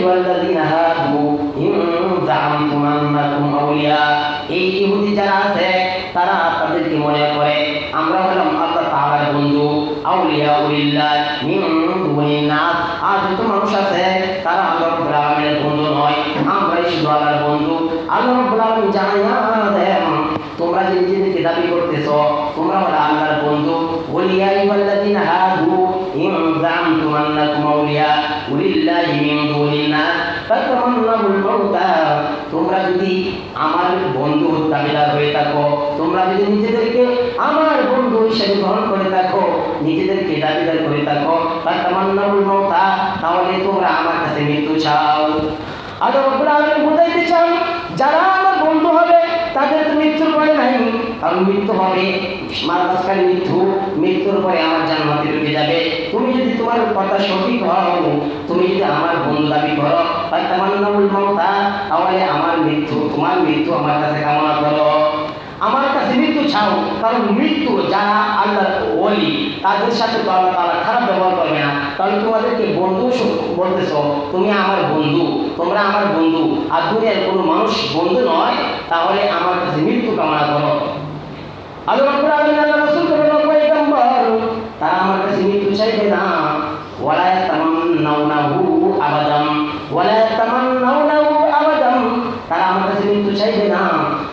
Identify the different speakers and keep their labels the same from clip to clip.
Speaker 1: আইয়ুহাল্লাযীনা হাদু ইন যাআমতুম আন্নাকুম আউলিয়া, এই ইহুদি যারা আছে তারা তাদেরকে মনে করে আমরা হলাম আল্লাহ তাআলার বন্ধু, আউলিয়া উলিল্লাহ মিন দুনিন নাস। আর যত মানুষ আছে তারা আল্লাহ রাব্বুল আলামিনের বন্ধু নয়, আমরাই শুধু আল্লাহর বন্ধু। আল্লাহ রাব্বুল আলামিন জানাইয়া দেন তোমরা যে নিজেদেরকে দাবি করতেছো তোমরা হলো আল্লাহর বন্ধু। ওলিয়া আইয়ুহাল্লাযীনা হাদু ইন যাআমতুম আন্নাকুম আউলিয়া উলিল্লাহি মিন দুনিন নাস ফাতামান্নাউল মাউতা, তোমরা যদি আমার বন্ধু দাবিদার হয়ে থাকো, তোমরা যদি নিজেদেরকে আমার বন্ধু হিসেবে গ্রহণ করে থাকো, নিজেদেরকে দাবিদার করে থাকো, ফাতামান্নাউল মাউতা, তাহলে তোমরা আমার কাছে মৃত্যু চাও। আল্লাহ রাব্বুল আলামিন বুঝাইতে চান যারা আমার বন্ধু হবে তাদের তো মৃত্যুর পরে নাই, কারণ মৃত্যু হবে মাঝখানে মৃত্যুর পরে আমার জান্নাতে ঢুকে যাবে। তুমি যদি তোমার কথা সঠিক হও, তুমি যদি আমার বন্ধু দাবি করো ফাতামান্নাউল মাউতা, তাহলে আমার মৃত্যু তোমার মৃত্যু আমার কাছে কামনা করো, আমার কাছে মৃত্যু চাও। কারণ মৃত্যু যারা আল্লাহর ওলি তাদের সাথে তো আল্লাহ তাআলা খারাপ ব্যবহার করবে না। তাহলে তোমাদেরকে বন্ধু বলতেছো তুমি আমার বন্ধু, তোমরা আমার বন্ধু, আর দুনিয়ার কোনো মানুষ বন্ধু নয়, তাহলে আমার কাছে মৃত্যু কামনা করো। আল্লাহ রাব্বুল আলামিন আল্লাহ রাসূলকে বললেন পয়গম্বর তারা আমার কাছে মৃত্যু চাইবে না, ওয়ালা তামান্নাউনাহু আবাদাম, ওয়ালা তামান্নাউনাহু আবাদাম, তারা আমার কাছে মৃত্যু চাইবে না,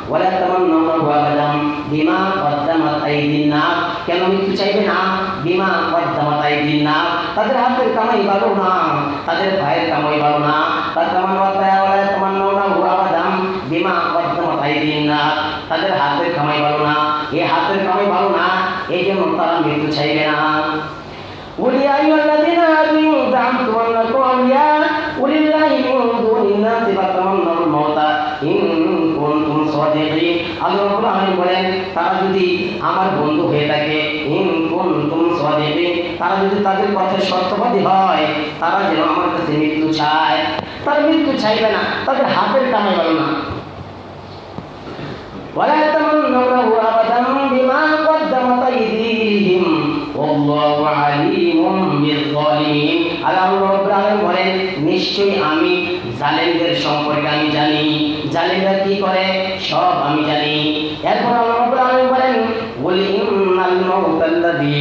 Speaker 1: ওয়ালা তামান্নাউনাহু আবাদাম বিমা কদ্দামাত আইদিন নাস, কেন মৃত্যু চাইবে না? বিমা কদ্দামাত আইদিন নাস, তাদের হাতের কামাই ভালো না, তাদের পায়ের কামাই ভালো না। ওয়ালা তামান্নাউনাহু আবাদাম বিমা কদ্দামাত আইদিন নাস, তাদের হাতের কামাই ভালো না, এই হাতের কামাই ভালো না, এই জন্য তারা মৃত্যু চাইবে না। ওলিয়া আইয়ুহাল্লাযীনা হাদু ইন যাআমতুম আন্নাকুম আউলিয়া উলিল্লাহি মিন দুনিন নাস ফাতামান্নাউল মাউতা ইন কুনতুম সাদিকিন। আল্লাহ রাব্বুল আলামিন বলেন তারা যদি আমার বন্ধু হয়ে থাকে, ইন কুনতুম সাদিকিন, তারা যদি তাদের কথা সত্যবাদী হয়, তারা যেন আমার কাছে মৃত্যু চায়। তারা মৃত্যু চাইবে না, তাদের হাতের কামাই ভালো না। ওয়ালা তামান্নাউনাহু আবাদান বিমা কদ্দামাত আইদিহিম ওয়াল্লাহু আলীমুম বিয-যালিমিন। আল্লাহ রাব্বুল আলামিন বলেন নিশ্চয়ই আমি জালেমদের সম্পর্কে আমি জানি, জালেমরা কি করে সব আমি জানি। এরপর আল্লাহ রাব্বুল আলামিন বলেন ওয়াল ইন্নাল মাউতাল্লাযী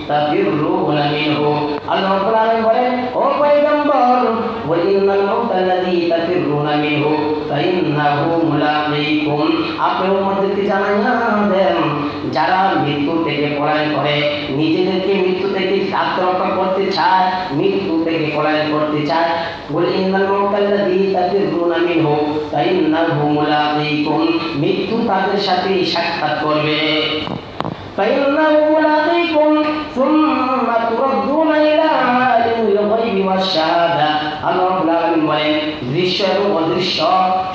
Speaker 1: তাফিররুনা মিনহু, আল্লাহ রাব্বুল আলামিন বলেন ও পয়গম্বর ওয়াল ইন্নাল মাউতাল্লাযী তাফিররুনা মিনহু ফাইন্নাহু মুলাকীকুম, আপনি উম্মতকে জানাইয়া দেন যারা মৃত্যু থেকে পলায়ন করে, নিজেদেরকে মৃত্যু থেকে আত্মরক্ষা করতে চায়, মৃত্যু থেকে পলায়ন করতে চায়, বলে ইন্নাল মাউতাল্লাযী তাফিররুনা মিনহু ফাইন্নাহু মুলাকীকুম, মৃত্যু তাদের সাথে সাক্ষাৎ করবে। ফাইন্নাহু মুলাকীকুম সুম্মা তুরাদ্দুনা ইলা আলিমিল গায়বি ওয়াশ শাহাদা, আল্লাহ রাব্বুল আলামিন বলেন দৃশ্য এবং অদৃশ্য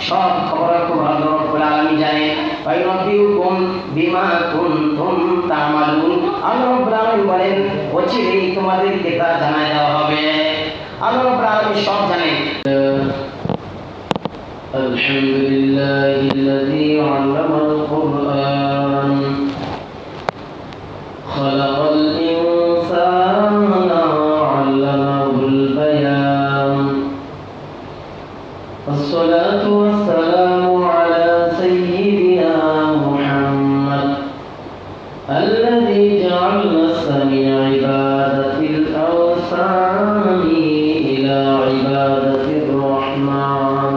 Speaker 1: সব খবর আল্লাহ রাব্বুল আলামিন জানেন। ফায়ুনাব্বিউকুম বিমা কুনতুম তা'মালুন, আল্লাহ রাব্বুল আলামিন বলেন অচিরেই তোমাদেরকে তা জানায় দেওয়া হবে। আল্লাহ রাব্বুল আলামিন সব জানেন। আলহামদুলিল্লাহিল্লাযী আল্লামাল কুরআন খালাকাল ইনসানা আল্লামাহুল বায়ান। الصلاة والسلام على سيدنا محمد الذي جعل من عبادة الأوثان إلى عبادة الرحمن.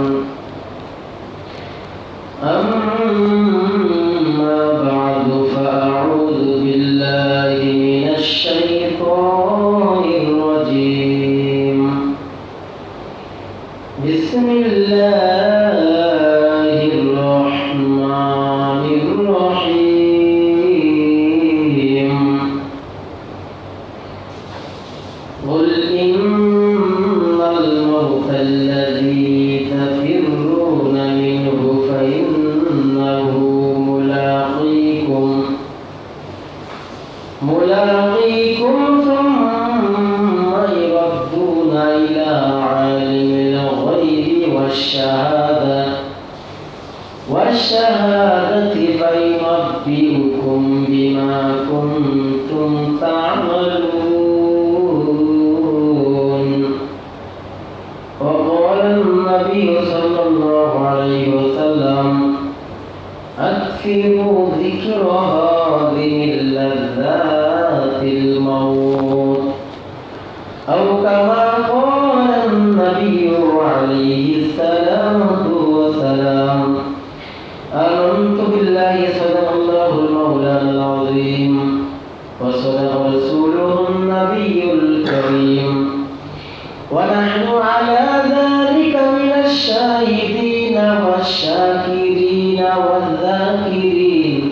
Speaker 1: أما بعد فأعوذ بالله من الشيطان الرجيم. بسم الله الرحمن الرحيم. قل إن الموت الذي تفرون منه فإنه ملاقيكم ثم يردون إلى عالم الغيب والشهادة فينبئكم بما كنتم تعملون. وقال النبي صلى الله عليه وسلم أكثروا ذكر هذه اللذات الموت أو كما قال النبي عليه الصلاة والسلام آمنت بالله صدق الله المولى العظيم وصدق رسوله النبي الكريم ونحن على ذلك من الشاهدين والشاكرين والذاكرين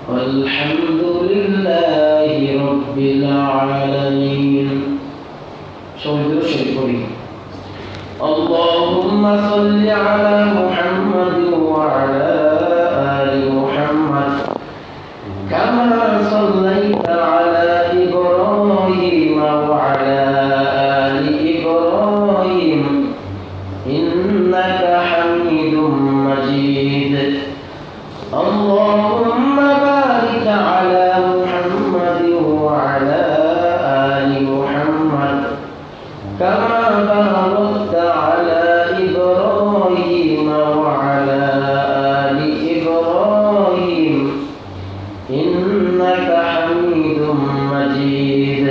Speaker 1: والحمد لله رب العالمين. اللهم صل على محمد وعلى آل محمد كما صليت على إبراهيم وعلى آل إبراهيم إنك حميد مجيد. اللهم بارك على محمد وعلى آل محمد كما باركت على إبراهيم وعلى آل إبراهيم إنك حميد مجيد.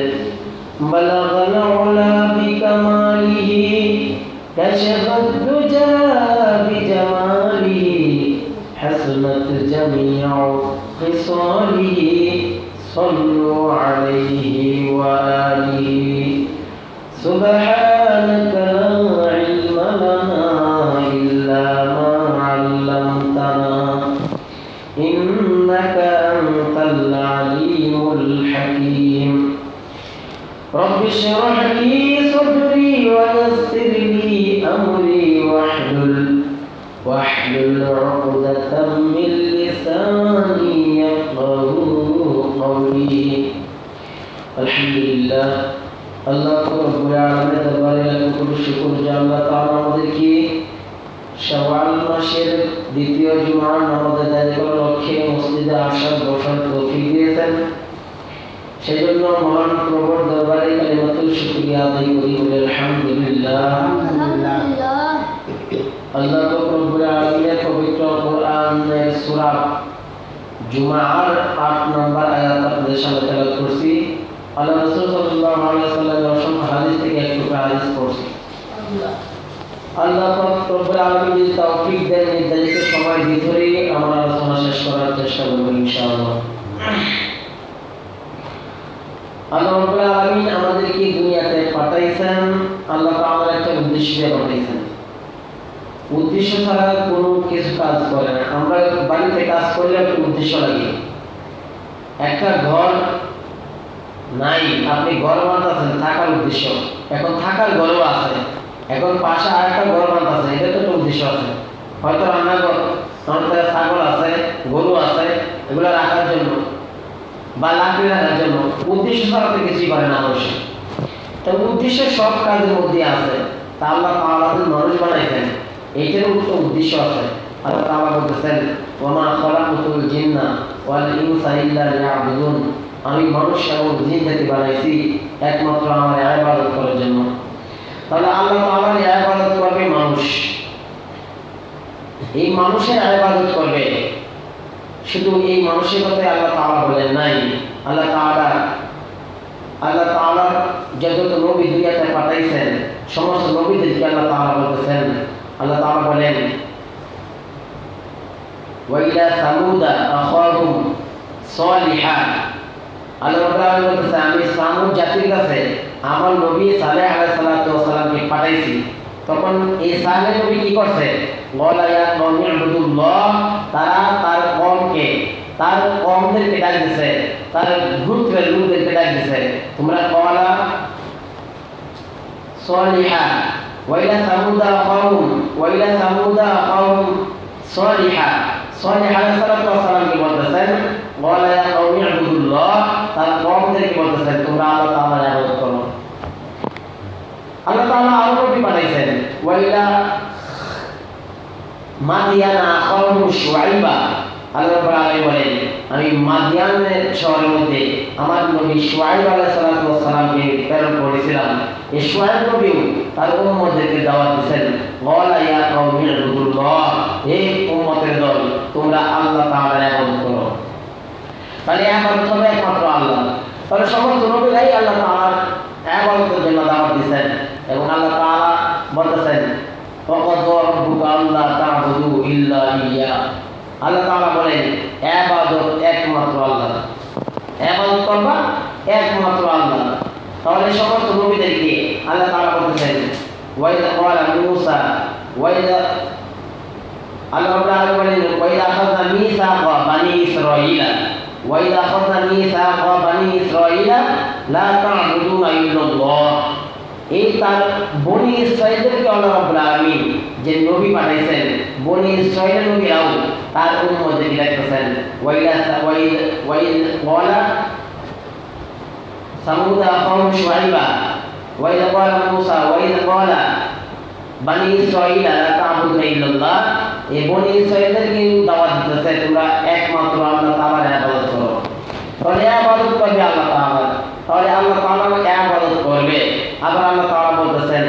Speaker 1: بلغ العلا بكماله كشف الدجى بجماله حسنت جميع خصاله صلوا عليه وآله. سبحانك لا علم لنا إلا ما علمتنا إنك أنت العليم الحكيم. رب اشرح لي صدري ويسر لي أمري واحلل عقدة من لساني يفقهوا قولي. الحمد لله আল্লাহ রাব্বুল আলামিনের দরবারে লাখ কোটি শুকর যে আল্লাহ তাআলা আমাদেরকে শাওয়াল মাসের দ্বিতীয় জুমার নামাজ আদায় করার লক্ষ্যে মসজিদে আসার বসার তৌফিক দিয়েছেন। সেজন্য মহান প্রভুর দরবারে কালিমাতুল শুকরিয়া আদায় করি বলে আলহামদুলিল্লাহ। আল্লাহ রাব্বুল আলামিনের পবিত্র কোরআনের সূরা জুমার 8 নম্বর আয়াত আপনাদের সামনে তেলাওয়াত করছি। আল্লাহ রাসূল সাল্লাল্লাহু আলাইহি ওয়াসাল্লামের অসংখ্য হাদিস থেকে একটু হাদিস পড়ছি। আল্লাহ রাব্বুল আলামিন যদি তৌফিক দেন নির্ধারিত সময় ভিতরে আমরা আলোচনা শেষ করার চেষ্টা করব ইনশাআল্লাহ। আল্লাহ রাব্বুল আলামিন আমাদেরকে দুনিয়াতে পাঠাইছেন, আল্লাহ তাআলা একটা উদ্দেশ্য দিয়ে পাঠাইছেন। উদ্দেশ্য ছাড়া কোনো কিছু কাজ করে না। আমরা বাড়িতে কাজ করলে একটা উদ্দেশ্য লাগে। একটা ঘর নাই, আপনি ঘর বানাতেছেন থাকার উদ্দেশ্য, এখন থাকার ঘরও আছে, এখন পাশে আরেকটা ঘর বানাতেছে, এটা তো একটা উদ্দেশ্য আছে। হয়তো রান্নাঘর, আমাদের ছাগল আছে, গরু আছে, এগুলো রাখার জন্য বা লাকড়ি রাখার জন্য। উদ্দেশ্য ছাড়া তো কিছুই করে না মানুষ। তো উদ্দেশ্য সব কাজের মধ্যে আছে। তা আল্লাহ তাআলা মানুষ বানাইছেন, এইটার তো উদ্দেশ্য আছে। আল্লাহ তাআলা বলতেছেন ওয়া মা খালাকুতুল জিন্না ওয়াল ইনসা ইল্লা লিয়াবুদুন, আমি মানুষ এবং জিন জাতি বানাইছি একমাত্র আমার ইবাদত করার জন্য। তাহলে আল্লাহ তাআলার ইবাদত করবে মানুষ, এই মানুষের ইবাদত করবে। শুধু এই মানুষের কথাই আল্লাহ তাআলা বলেন নাই। আল্লাহ তাআলা যত নবী দুনিয়াতে পাঠাইছেন সমস্ত নবীদেরকে আল্লাহ তাআলা বলতেছেন, আল্লাহ তাআলা বলেন ওয়া ইলা সামুদা আখাহুম সালিহা। আল্লাহ রাব্বুল আলামিন বলতেছে আমি সামুদ জাতির কাছে আমার নবী সালেহ আলাইহিস সালাতু ওয়াস সালামকে পাঠাইছি। তখন এই সালেহ নবী কি করছে? ওয়ালা ইয়া কওমি ইবুদুল্লাহ, তারা তার কওমদেরকে ডাক দিয়েছে, তার গোত্রের লোকদেরকে ডাক দিয়েছে তোমরা ওয়ালা সালিহা ওয়া ইলা সামুদা আখাহুম সালিহা। সালেহ আলাইহিস সালাতু ওয়াস সালামকে বলতেছেন ওয়ালা ইয়া কওমি ইবুদুল্লাহ, তার কওমদেরকে বলতেছেন তোমরা আল্লাহ তাআলার ইবাদত করো। আল্লাহ তাআলা আরো নবী পাঠাইছেন ওয়া ইলা মাদিয়ানা আখাহুম শুআইবা, আল্লাহ রাব্বুল আলামিন বলেন, আমি মাদিয়ান শহরের মধ্যে আমার নবী শুআয়ব আলাইহিস সালাতু ওয়াস সালামকে প্রেরণ করেছিলাম। এই শুআয়ব নবীও তার উম্মতদেরকে দাওয়াত দিয়েছেন, ওয়ালা ইয়া কওমি ইবুদুল্লাহ, হে উম্মতের দল, তোমরা আল্লাহ তাআলার ইবাদত করো। তাহলে ইবাদত হবে একমাত্র আল্লাহ। তাহলে সমস্ত নবীরাই আল্লাহ তাআলার ইবাদতের জন্য দাওয়াত দিয়েছেন এবং আল্লাহ তাআলা বলতেছেন, ওয়াকাদা রাব্বুকা আল্লা তা'বুদু ইল্লা ইয়্যা। আল্লাহ তাআলা বলেন ইবাদত একমাত্র আল্লাহ, ইবাদত করবা একমাত্র আল্লাহ। তাহলে সমস্ত নবীদেরকে আল্লাহ তাআলা বলতেছেন, ওয়াইদা ক্বালা মূসা, ওয়াইদা আল্লাহ রাব্বুল আলামিন বলেন, ওয়াইদা আখাযনা মিসাকা বানি ইসরাঈলা, ওয়াইদা আখাযনা মিসাকা বানি ইসরাঈলা লা তা'বুদুনা ইল্লাল্লাহ। এই তার বনি ইসরাঈলদেরকে আল্লাহ রাব্বুল আলামিন যে নবী পাঠাইছেন, বনি ইসরাঈলের নবীরাও তার উম্মতদেরকে ডাকতেছেন, ওয়াইদা ক্বালা সামুদ আখাহুম শুআইবা, ওয়াইদা ক্বালা মূসা, ওয়াইদা ক্বালা বানি ইসরাঈলা লা তা'বুদুনা ইল্লাল্লাহ। এই বনি ইসরাঈলদেরকে দাওয়াত দিতেছে, তোমরা একমাত্র আল্লাহ তাআলার ইবাদত করো। তাহলে ইবাদত করবে আল্লাহ তাআলা, তাহলে আল্লাহ তাআলার ইবাদত করবে। আবার আল্লাহ তাআলা বলতেছেন,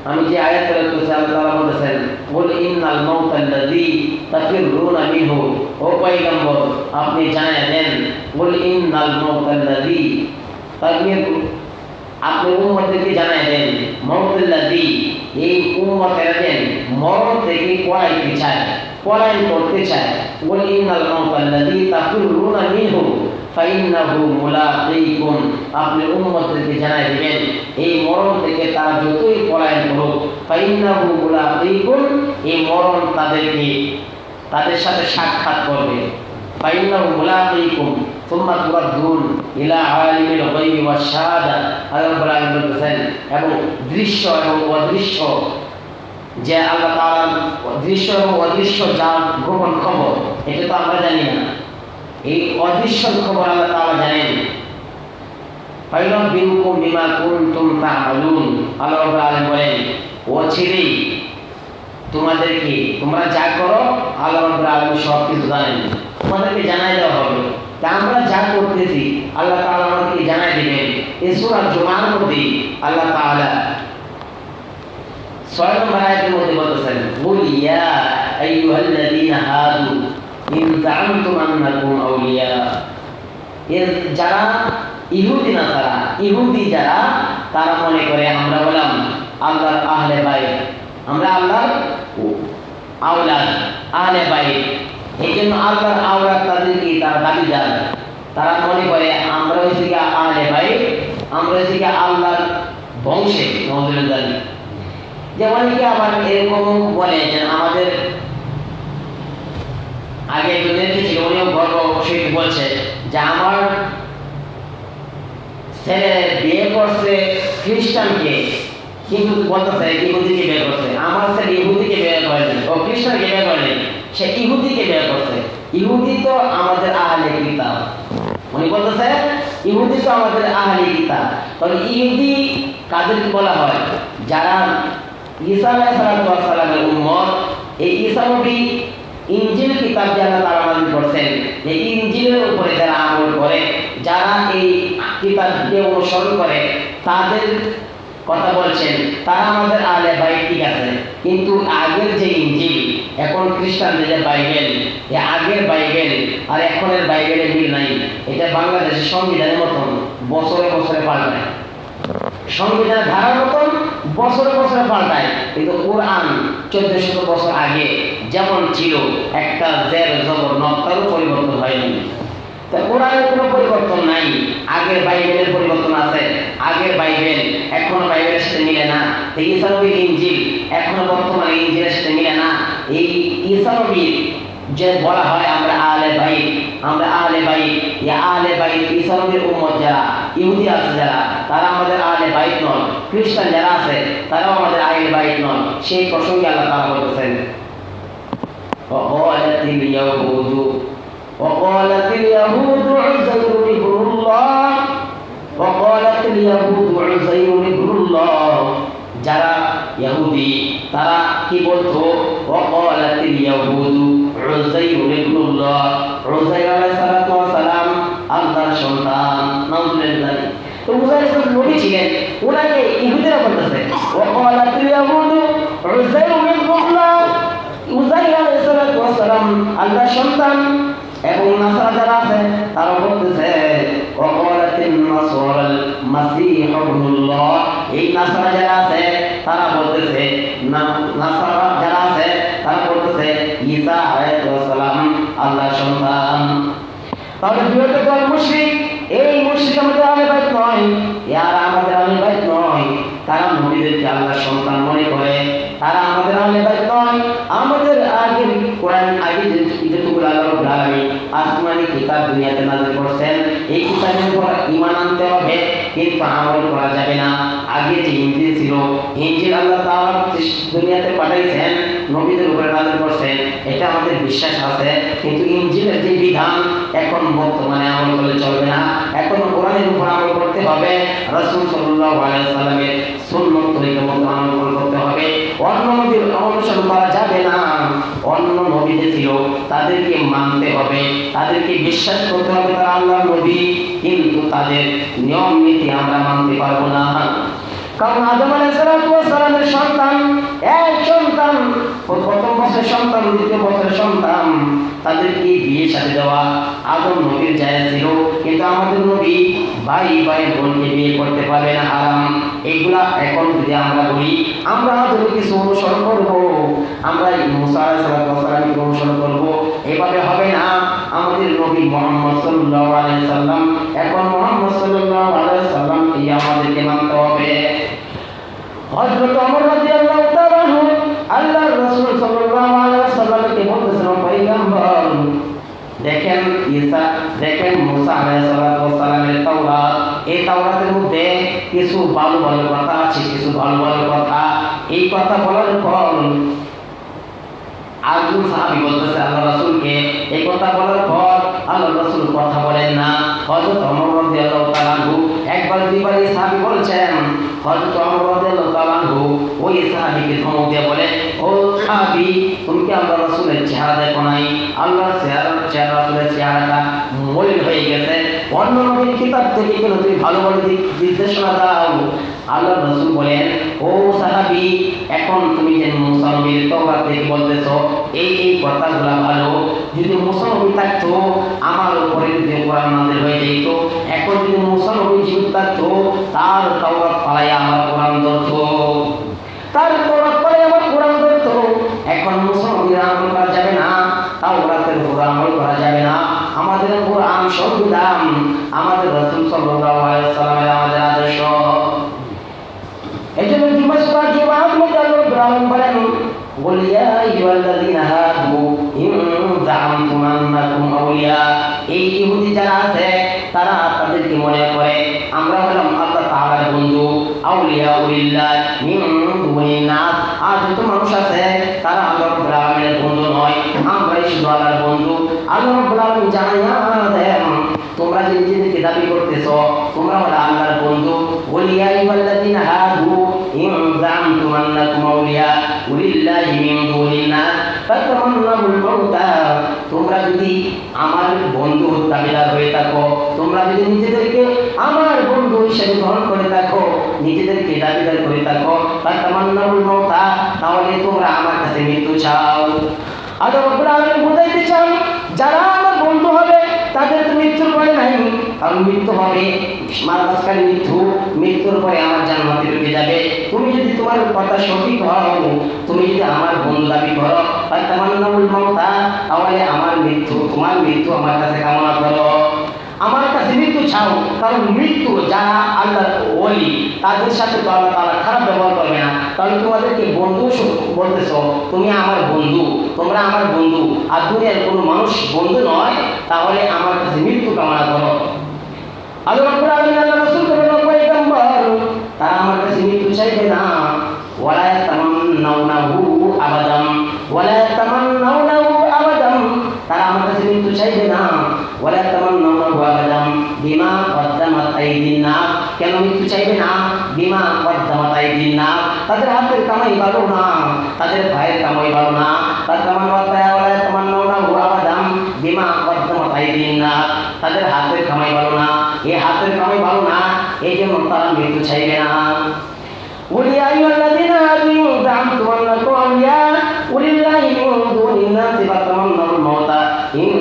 Speaker 1: আমি যে আয়াত তেলাওয়াত করছি, আল্লাহ তাআলা বলতেছেন, কুল ইন্নাল মাউতাল্লাযী তাফিরুনা মিনহু, ও পয়গম্বর আপনি জানিয়ে দেন, কুল ইন্নাল মাউতাল্লাযী, আপনি উম্মতকে জানিয়ে দেন, মাউতাল্লাযী এই উম্মতেরা দেন মরণ থেকে পলাইতে চায়, পলায়ন করতে চায়। কুল ইন্নাল মাউতাল্লাযী তাফিরুনা মিনহু ফাইন্নাহু মুলাকীকুম, আপনি উম্মতকে জানাই দিবেন এই মরণ থেকে তারা যতই পলায়ন করুক, ফাইন্নাহু মুলাকীকুম, এই মরণ তাদের সাথে সাক্ষাৎ করবে। ফাইন্নাহু মুলাকীকুম সুম্মা তুরাদ্দুন ইলা আলিমিল গায়বি ওয়াশ শাহাদা। আল্লাহ রাব্বুল আলামিন বলতেছেন, এবং দৃশ্য এবং অদৃশ্য, যে আল্লাহ তাআলা দৃশ্য এবং অদৃশ্য যা গোপন খবর, এটা তো আমরা জানি না, এই অদৃশ্য খবর আল্লাহ তাআলা জানেন। ফায়ুনাব্বিউকুম বিমা কুনতুম তা'মালুন। আল্লাহ রাব্বুল আলামিন বলেন, ও ছেলে তোমাদেরকে, তোমরা যা করো আল্লাহ রাব্বুল আলামিন সব কিছু জানেন, তোমাদেরকে জানাই দেওয়া হবে। তা আমরা যা করতেছি আল্লাহ তাআলা আমাদেরকে জানাই দিবেন। এই সূরা জুমার মধ্যে আল্লাহ তাআলা 6 নম্বর আয়াতের মধ্যে বলতেছেন, কুল ইয়া আইয়ুহাল্লাযীনা হাদু ইন যা'আমতুম আন্নাকুম আউলিয়া। এর যারা ইহুদি নাসারা, ইহুদি যারা, তারা মনে করে আমরা হলাম আল্লাহর আহলে বাইত, আমরা আল্লাহর আওলাদ, আহলে বাইত। এই জন্য আল্লাহর আওলাদ তাদেরকে তারা দাবিদার, তারা মনে করে আমরা হইছি কি আহলে বাইত, আমরা হইছি কি আল্লাহর বংশে। নওয়াজুবিল্লাহ। যেমন কি আবার এরকম বলে যে আমাদের আগে একজন নেত্রী ছিল, উনিও গর্ব সহিত বলছে যে আমার ছেলে বিয়ে করছে খ্রিস্টানকে, কিন্তু বলতেছে ইহুদিকে বিয়ে করছে। আমার ছেলে ইহুদিকে বিয়ে করেনি, ও খ্রিস্টানকে বিয়ে করেনি, সে ইহুদিকে বিয়ে করছে। ইহুদি তো আমাদের আহলে কিতাব, উনি বলতেছে ইহুদি তো আমাদের আহলে কিতাব। তাহলে ইহুদি কাদেরকে বলা হয়? যারা ঈসা আলাইহিস সালামের উম্মত। এই ঈসা নবী ইনজিল কিতাব যারা তারা নাযিল করছেন, এই ইনজিলের উপরে যারা আমল করে, যারা এই কিতাবকে অনুসরণ করে, তাদের কথা বলছেন, তারা আমাদের আহলে বাইত, ঠিক আছে। কিন্তু আগের যে ইনজিল, এখন খ্রিস্টানদের যে বাইবেল, এই আগের বাইবেল আর এখনের বাইবেলের মিল নাই। এটা বাংলাদেশের সংবিধানের মতন বছরে বছরে পাল্টায়, সংবিধানের ধারার মতন বছরে বছরে পাল্টায়। কিন্তু কোরআন 1400 বছর আগে যেমন ছিল, একটা জের জবর নক্তারও পরিবর্তন হয়নি। তা কোরআনের কোনো পরিবর্তন নাই, আগের বাইবেলের পরিবর্তন আছে। আগের বাইবেল এখনো বাইবেলের সাথে মিলে না। ঈসা নবীর ইনজিল এখনো বর্তমানে ইনজিলের সাথে মিলে না। এই ঈসা নবীর যে বলা হয় আমরা আহলে বাইত, আমরা আহলে বাইত, এই আহলে বাইত ঈসা নবীর উম্মত যারা, ইহুদি আছে যারা, তারা আমাদের আহলে বাইত নন। খ্রিস্টান যারা আছে তারাও আমাদের আহলে বাইত নন। সেই প্রসঙ্গে আল্লাহ তাআলা বলতেছেন, وقالت اليهود عزير ابن الله وقالت اليهود عزير ابن الله। যারা ইহুদি তারা কি বলতো ওয়াকালাতিল ইয়াহুদু উযাইর ইবনুল্লাহ, উযাইর আলাইহিস সালাতু ওয়াস সালাম আল্লাহর সন্তান। নাউজুবিল্লাহ। তো উযাইর নবী ছিলেন, ওনাকে ইহুদিরা বলতেছে ওয়াকালাতিল ইয়াহুদু উযাইর ইবনুল্লাহ, উযাইর আলাইহিস সালাতু ওয়াস সালাম আল্লাহর সন্তান। এবং নাসারা যারা আছে তারা বলতেছে ওয়াকালাতিন নাসারাল মাসীহ ইবনুল্লাহ, এই নাসারা যারা আছে তারা বলতেছে নাসারা যারা আছে তারা বলতেছে ঈসা আলাইহিস সালাম আল্লাহর সন্তান। তাহলে বৃহত্তর মুশরিক, এই মুশরিক আমাদের আহলে বাইত নয়, ইয়ারা আমাদের আহলে বাইত নয়, তারা নবীদেরকে আল্লাহর সন্তান মনে করে, তারা আমাদের আহলে বাইত নয়। আমাদের আগের কোরআন আগে যেটুকুলো আল্লাহ রাব্বুল আলামিন আসমানি কিতাব দুনিয়াতে নাযিল করেছেন, এই কিতাবের উপর ঈমান আনতে হবে, কিন্তু আমল করা যাবে না। আগে যে ইনজিল ছিল, ইনজিল আল্লাহ তাআলা দুনিয়াতে পাঠাইছেন, নবীদের উপরে নাযিল করেছেন, এটা আমাদের বিশ্বাস আছে, কিন্তু ইনজিলের যে বিধান এখন বর্তমানে আমল করলে চলবে না, এখন কোরআনের উপর আমল করতে হবে, রাসূল সাল্লাল্লাহু আলাইহি ওয়াসাল্লামের সুন্নাত তরিকা মতো আমল করতে হবে। অন্য নবীর অনুসরণ করা যাবে না। অন্য নবী যে ছিল তাদেরকে মানতে হবে, তাদেরকে বিশ্বাস করতে হবে তারা আল্লাহর নবী, কিন্তু তাদের নিয়ম নীতি আমরা মানতে পারবো না। কারণ আদম আলাইহিস সালামের সন্তান, এক সন্তান, প্রথম বছরের সন্তান, দ্বিতীয় বছরের সন্তান, তাদেরকে বিয়ে সাথে দেওয়া আদম নবীর জায়েজ ছিল, কিন্তু আমাদের নবী ভাই বোনকে বিয়ে করতে পারবে না, হারাম। এগুলা এখন যদি আমরা বলি আমরা যদি কিছু অনুসরণ করবো, আমরা মুসা আলাইহিস সালামকে অনুসরণ করবো, এভাবে হবে না। আমাদের নবী মুহাম্মদ সাল্লাল্লাহু আলাইহি সাল্লাম, এখন মুহাম্মদ সাল্লাল্লাহু আলাইহি সাল্লামকে আমাদেরকে মানতে হবে। হযরত ওমর রাদিয়াল্লাহু তাআলা আনহু আল্লাহর রাসূল সাল্লাল্লাহু আলাইহি সাল্লামকে বলতেছেন, পয়গম্বর দেখেন মুসা আলাইহিস সালামের তাওরাত, এই তাওরাতের মধ্যে কিছু ভালো ভালো কথা আছে, কিছু ভালো ভালো কথা। এই কথা বলার পর আরেকজন সাহাবী বলতেছে আল্লাহ রাসূলকে, এই কথা বলার পর আল্লাহ রাসূল কথা বলেন না। হযরত ওমর রাদিয়াল্লাহু তাআলা আনহু একবার দুইবার এই সাহাবী বলছেন, হযরত ওমর রাদিয়াল্লাহু তাআলা আনহু ওই সাহাবীকে ধমক দিয়ে বলে, ও সাহাবী, তুমি কি আল্লাহ রাসূলের চেহারা দেখো নাই? আল্লাহর চেহারা রাসূলের চেহারাটা মলিন হয়ে গেছে, অন্য নবীর কিতাব থেকে কেন তুমি ভালো ভালো নির্দেশনা দাও? আল্লাহ রাসূল বলেন, ও সাহাবী, এখন তুমি যে মুসা নবীর তাওরাত থেকে বলতেছো এই কথাগুলো ভালো, যদি মুসা নবী থাকতো আমার উপরে যদি কোরআন নাযিল হয়ে যেত, এখন যদি মুসা নবী জীবিত থাকতো তার তাওরাত পালাইয়া আমার কোরআন ধরতো, তার তাওরাত পালাইয়া আমার কোরআন ধরতো। এখন মুসা নবীর আমল করা যাবে না, তাওরাতের উপর আমল করা যাবে না। আমাদের কোরআন সংবিধান, আমাদের রাসূল সাল্লাল্লাহু আলাইহি ওয়াসাল্লামের আমাদের আদর্শ। এজন্য জুমার মধ্যে আল্লাহ রাব্বুল আলামিন বলেন, قل يا أيها الذين هادوا إن زعمتم أنكم أولياء, এই ইহুদি যারা আছে তারা তাদেরকে মনে করে আমরা হলাম আল্লাহ তাআলার বন্ধু, আউলিয়া উলিল্লাহ মিন দুনিন নাস। আর যত মানুষ আছে তারা আল্লাহ রাব্বুল আলামিনের বন্ধু নয়, আমরাই শুধু আল্লাহর বন্ধু। আল্লাহ রাব্বুল আলামিন জানাইয়া দেন, তোমরা যে নিজেদেরকে দাবি করতেছো তোমরা হলো আল্লাহর বন্ধু, ওলিয়া ইবাল্লাযিনা হাদু ইন জামতুম আন্নাকুম আউলিয়া উলিল্লাহি মিন দুনিন নাস ফাতামান্নাউল মাউতা, তোমরা যদি আমার বন্ধু দাবিদার হয়ে থাকো, তোমরা যদি নিজেদেরকে আমার বন্ধু হিসেবে গ্রহণ করে থাকো, নিজেদেরকে দাবিদার করে থাকো, ফাতামান্নাউল মাউতা, তাহলে তোমরা আমার কাছে মৃত্যু চাও। আল্লাহ রাব্বুল আলামিন বুঝাইতে চান, যারা আমার বন্ধু হবে তাদের তো মৃত্যুর পরে নাই, কারণ মৃত্যু হবে মারাত্মক মৃত্যু, মৃত্যুর পরে আমার জান্নাতে ঢুকে যাবে। তুমি যদি তোমার কথা সঠিক হও, তুমি যদি আমার বন্ধু দাবি করো, ফাতামান্নাউল মাউতা, তাহলে আমার মৃত্যু, তোমার মৃত্যু আমার কাছে কামনা করো, আমার কাছে মৃত্যু চাও। কারণ মৃত্যু যারা আল্লাহর ওলি তাদের সাথে তো আল্লাহ তাআলা খারাপ ব্যবহার করবে না। তাহলে তোমাদেরকে বন্ধু বলতেছো, তুমি আমার বন্ধু, তোমরা আমার বন্ধু, আর দুনিয়ার কোনো মানুষ বন্ধু নয়, তাহলে আমার কাছে মৃত্যু কামনা করো। আল্লাহ রাব্বুল আলামিন আল্লাহ রাসূলকে বলেন, পয়গম্বর, তারা আমার কাছে মৃত্যু চাইবে না, ওয়ালা তামান্নাউনাহু আবাদান, ওয়ালা তামান্নাউনাহু আবাদান, তারা আমার কাছে মৃত্যু চাইবে না, ওয়ালা তামান্নাউনাহু আবাদান বিমা কদ্দামাত আইদিন নাস, কেন মৃত্যু চাইবে না? বিমা কদ্দামাত আইদিন নাস, তাদের হাতের কামাই ভালো না, তাদের ভাইয়ের কামাই ভালো না। তাদের হাতের কামাই ভালো না, এই হাতের কামাই ভালো না, এই জন্য তারা মৃত্যু চাইবে না। قل يا أيها الذين آمنوا زعمتم أنكم أولياء ولله من دون الناس فتمنوا الموت إن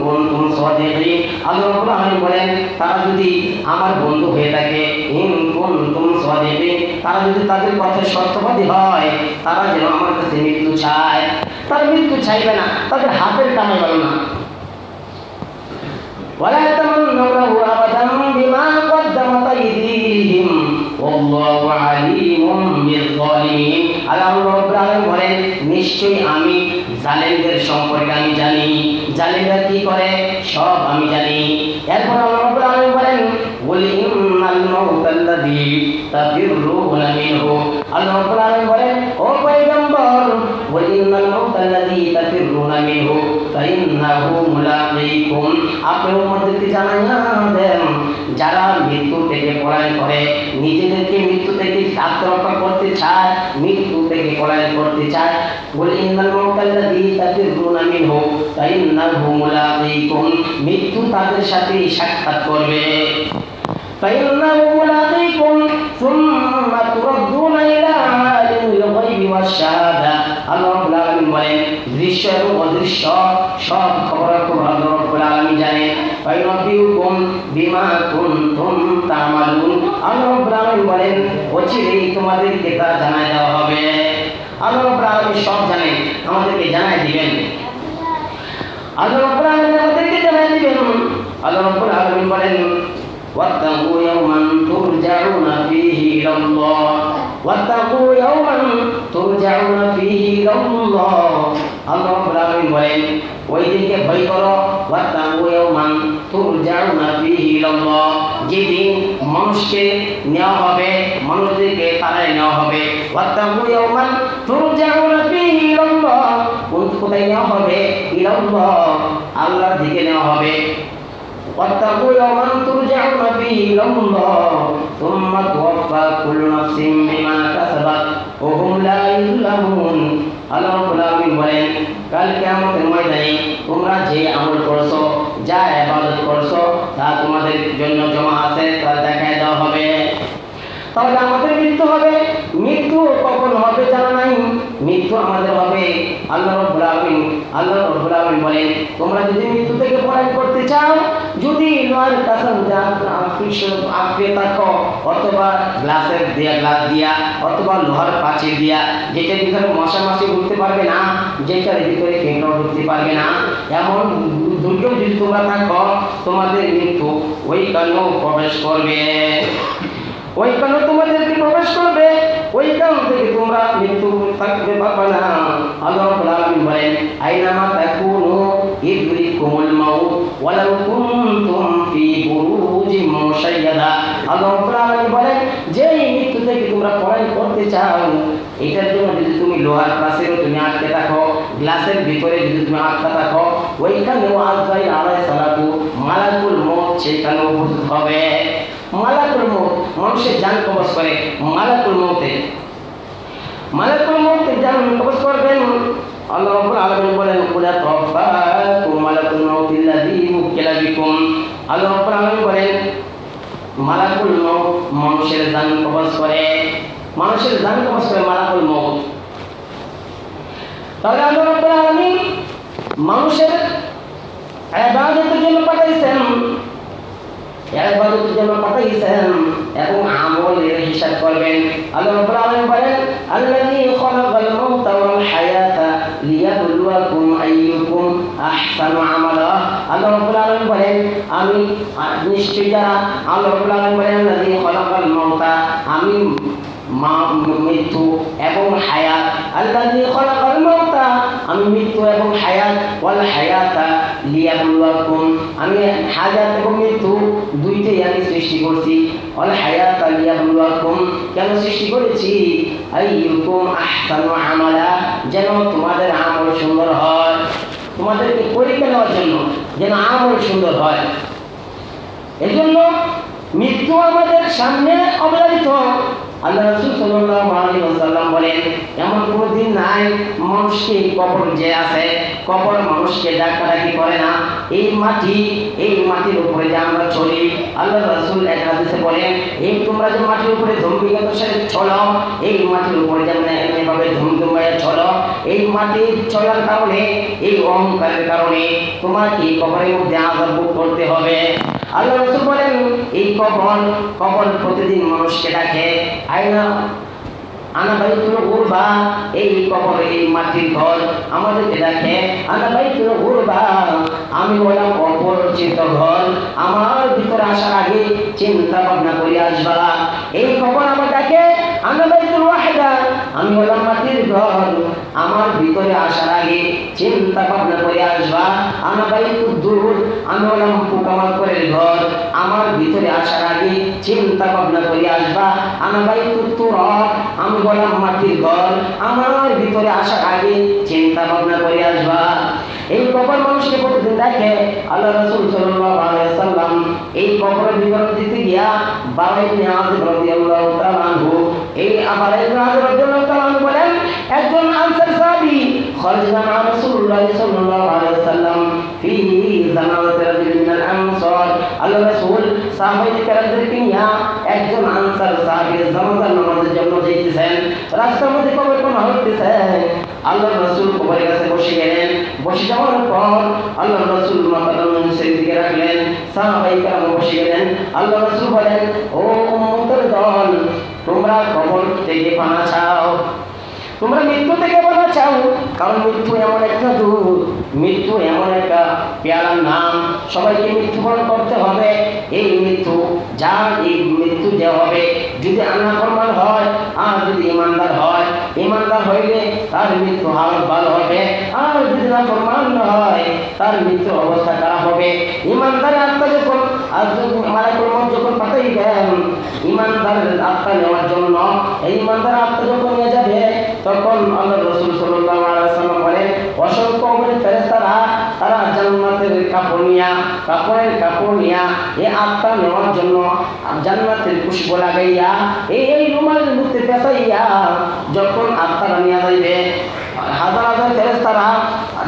Speaker 1: كنتم صادقين। আল্লাহ রাব্বুল আলামিন বলেন, তারা যদি আমার বন্ধু হয়ে থাকে, ইন কুনতুম সাদিকিন, তারা যদি তাদের কথা সত্যবাদী হয়, তারা যেন আমার কাছে মৃত্যু চায়। তারা মৃত্যু চাইবে না, তাদের হাতের কামাই ভালো না। ولا يتمنونه أبدا بما قدمت أيديهم والله عليم بالظالمين। আল্লাহ রাব্বুল আলামিন বলেন, নিশ্চয়ই আমি জালেমদের সম্পর্কে আমি জানি, জালেমরা কি করে সব আমি জানি। এরপর আল্লাহ রাব্বুল আলামিন বলেন, قل إن الموت الذي تفرون منه। আল্লাহ রাব্বুল আলামিন বলেন, ও পয়গম্বর, قل إن الموت الذي تفرون منه فإنه ملاقيكم। আপনি উম্মতকে জানাইয়া দেন, যারা মৃত্যু থেকে পলায়ন করে, নিজেদেরকে মৃত্যু থেকে আত্মরক্ষা করতে চায়, মৃত্যু থেকে পলায়ন করতে চায়, বলে ইন্নাল মাউতাল্লাযী তাফিরুনা মিনহু ফাইন্নাহু মুলাকীকুম, মৃত্যু তাদের সাথে সাক্ষাৎ করবে। ফাইন্নাহু মুলাকীকুম সুম্মা তুরাদ্দুনা ইলা আলিমিল গায়বি ওয়াশ শাহাদা। আল্লাহ রাব্বুল আলামিন বলেন, দৃশ্য এবং অদৃশ্য সব খবর আল্লাহ রাব্বুল আলামিন জানেন। ফায়ুনাব্বিউকুম বিমা কুনতুম তা'মালুন। আল্লাহ রাব্বুল আলামিন বলেন, অচিরেই তোমাদেরকে তা জানায় দেওয়া হবে। আল্লাহ রাব্বুল আলামিন সব জানেন, আমাদেরকে জানায় দিবেন। আল্লাহ রাব্বুল আলামিন আমাদেরকে জানায় দিবেন। আল্লাহ রাব্বুল আলামিন বলেন, ওয়াত্তাকু ইয়াওমান তুরজাউনা ফীহি ইলাল্লাহ, ওয়াত্তাকু ইয়াওমান তুরজাউনা ফীহি ইলাল্লাহ। আল্লাহ রাব্বুল আলামিন বলেন, ওই দিনকে ভয় করো, ওয়াত্তাকু ইয়াওমান তুরজাউনা ফীহি ইলাল্লাহ, যেদিন মানুষকে নেওয়া হবে, মানুষদেরকে তাড়ায় নেওয়া হবে। ওয়াত্তাকু ইয়াওমান তুরজাউনা ফীহি ইলাল্লাহ, কোথায় নেওয়া হবে? ইলাল্লাহ, আল্লাহর দিকে নেওয়া হবে। واتقوا يوما ترجعون فيه إلى الله ثم توفى كل نفس بما كسبت وهم لا يظلمون। আল্লাহ রাব্বুল আলামিন বলেন, কাল কিয়ামতের ময়দানে তোমরা যে আমল করছো, যা ইবাদত করছো, তা তোমাদের জন্য জমা আছে, তা দেখায় দেওয়া হবে। তাহলে আমাদের মৃত্যু হবে। মৃত্যু কখন হবে জানা নাই, মৃত্যু আমাদের হবে। আল্লাহ রাব্বুল আলামিন বলেন, তোমরা যদি মৃত্যু থেকে পলায়ন করতে চাও, যদি লোহার কাসম আঁকড়ে থাকো, অথবা গ্লাস দিয়া, অথবা লোহার পাঁচিল দিয়া, যেটার ভিতরে মশা মাছি ঢুকতে পারবে না, যেটার ভিতরে কেঁকড়া ঢুকতে পারবে না, এমন দুর্গ যদি তোমরা থাকো, তোমাদের মৃত্যু ওইখানেও প্রবেশ করবে, ওইখানে তোমাদেরকে প্রবেশ করবে, ওইখান থেকে তোমরা মৃত্যু থাকতে পারবে না। আল্লাহ রাব্বুল আলামিন বলেন, আইনামা তাকুনু ইদরিকুমুল মাউত ওয়ালাউ কুনতুম ফি বুরুজিম মুশাইয়াদা। আল্লাহ রাব্বুল আলামিন বলেন, যেই মৃত্যু থেকে তোমরা পলায়ন করতে চাও, এটার জন্য যদি তুমি লোহার পাশেও তুমি আটকে থাকো, গ্লাসের ভিতরে যদি তুমি আটকে থাকো, ওইখানেও আজরাইল আলাইহিস সালাতু মালাকুল মউত সেখানে উপস্থিত হবে। মালাকুল মউত মানুষের জান কবজ করে, মালাকুল মউতে জান কবজ করবেন। আল্লাহ রাব্বুল আলামিন বলেন, কুলা তাওফাকুম মালাকুল মউতিল্লাযী মুকিলা বিকুম। আল্লাহ রাব্বুল আলামিন বলেন, মালাকুল মউত মানুষের জান কবজ করে, মানুষের জান কবজ করে মালাকুল মউত। তাহলে আল্লাহ রাব্বুল আলামিন মানুষের ইবাদতের জন্য পাঠাইছেন, এবং আমলের হিসাব করবেন। আল্লাহ রাব্বুল আলামিন বলেন, আল্লাযী খালাকাল মাউতা ওয়াল হায়াতা লিয়াবলুয়াকুম আইয়ুকুম আহসানু আমালা। আল্লাহ রাব্বুল আলামিন বলেন, আমি নিশ্চয়ই যারা, আল্লাহ রাব্বুল আলামিন বলেন, আল্লাযী খালাকাল মাউতা, আমি মৃত্যু এবং হায়াত, আল্লাযী খালাকাল মাউতা, আমি মৃত্যু এবং হায়াত, ওয়াল হায়াতা লিয়াবলুয়াকুম, আমি হায়াত এবং মৃত্যু দুইটাই আমি সৃষ্টি করছি। ওয়াল হায়াতা লিয়াবলুয়াকুম, কেন সৃষ্টি করেছি? আইয়ুকুম আহসানু আমালা, যেন তোমাদের আমল সুন্দর হয়, তোমাদেরকে পরীক্ষা নেওয়ার জন্য যেন আমল সুন্দর হয়। এই জন্য মৃত্যু আমাদের সামনে অবধারিত, আল্লাহ রাসূল সাল্লাল্লাহু আলাইহি ওয়াসাল্লাম বলেন এমন কোনো দিন নাই মানুষকে কবর যে আছে কবর মানুষকে ডাকাডাকি করে না। এই মাটির উপরে যে আমরা চলি, আল্লাহ রাসূল এক হাদিসে বলেন এই তোমরা যে মাটির উপরে ধুমবিগত সাথে চলো, এই মাটির উপরে যেমন এভাবে ধুমধুমায় চলো, এই মাটির চলার কারণে এই অহংকারের কারণে তোমাকে কবরের মধ্যে আযাব ভোগ করতে হবে। আল্লাহ রাসূল বলেন এই কবর প্রতিদিন মানুষকে ডাকে আনা বাইতুল গুরবা, এই কবর এই মাটির ঘর আমাদেরকে ডাকে আনা বাইতুল গুরবা, আমি হলাম অপরিচিত ঘর, আমার ভিতরে আসার আগে চিন্তা ভাবনা করে আসবা। এই কবর আমার ডাকে আনা বাইতুল ওয়াহদা, আমি হলাম মাটির ঘর, আমার ভিতরে আসার আগে চিন্তা ভাবনা করে আসবা। আনা বাইতুল দুর, আমি হলাম পোকামাকড়ের ঘর, আমার ভিতরে আসার আগে চিন্তা ভাবনা করে আসবা। আনা বাইতুল তুরাব, আমি হলাম মাটির ঘর, আমার ভিতরে আসার আগে চিন্তা ভাবনা করে আসবা। এই কবর মানুষকে প্রতিদিন দেখে। আল্লাহ রাসূল সাল্লাল্লাহু আলাইহি ওয়াসাল্লাম এই কবরের বিবরণ দিতে গিয়া বারা ইবনে আযিব রাদিয়াল্লাহু তাআলা আনহু, এই বারা ইবনে আযিব রাদিয়াল্লাহু তাআলা আনহু বলেন একজন আনসার সাহাবী খারাজনা মা রাসূলুল্লাহ সাল্লাল্লাহু আলাইহি ওয়াসাল্লাম ফি জানাজাতি রাজুলিন মিনাল আনসার, আল্লাহ রাসূল সাহাবায়ে কেরামদেরকে নিয়া একজন আনসার সাহাবী জানাজার নামাজের জন্য যাইতেছেন, রাস্তার মধ্যে কবর কোন হইতেছে। আল্লাহ রাসূল কবরের কাছে বসে গেলেন, বসে যাওয়ার পর আল্লাহ রাসূল মাথাটা নিচের দিকে রাখলেন, সাহাবায়ে কেরাম বসে গেলেন। আল্লাহ রাসূল বলেন ও উম্মতের দল, তোমরা কবর থেকে পানা চাও, তোমরা মৃত্যু থেকে পানা চাও, কারণ মৃত্যু এমন একটা দূর, মৃত্যু এমন একটা পেয়ালার নাম, সবাইকে মৃত্যুবরণ করতে হবে। এই মৃত্যু এই মৃত্যু যে হবে যদি নাফরমান হয় আর যদি ইমানদার হয়, ইমানদার হইলে তার মৃত্যু হালত ভালো হবে, আর যদি নাফরমান হয় তার মৃত্যু অবস্থা খারাপ হবে। ইমানদারের আত্মা যখন মালাকুল মউত যখন পাঠাইবেন ইমানদারের আত্মা নেওয়ার জন্য, এই ইমানদারের আত্মা যখন নিয়ে যাবে তখন আল্লাহ রাসূল সাল্লাল্লাহু আলাইহি ওয়াসাল্লাম বলেন অসংখ্য ফেরেশতারা তারা জান্নাতের কাপড়ের কাপড় নিয়া এই আত্মা নেওয়ার জন্য জান্নাতের খুশবু লাগাইয়া এই রুমালের মধ্যে পেঁচাইয়া যখন আত্মাটা নিয়ে যাইবে, হাজার হাজার ফেরেশতারা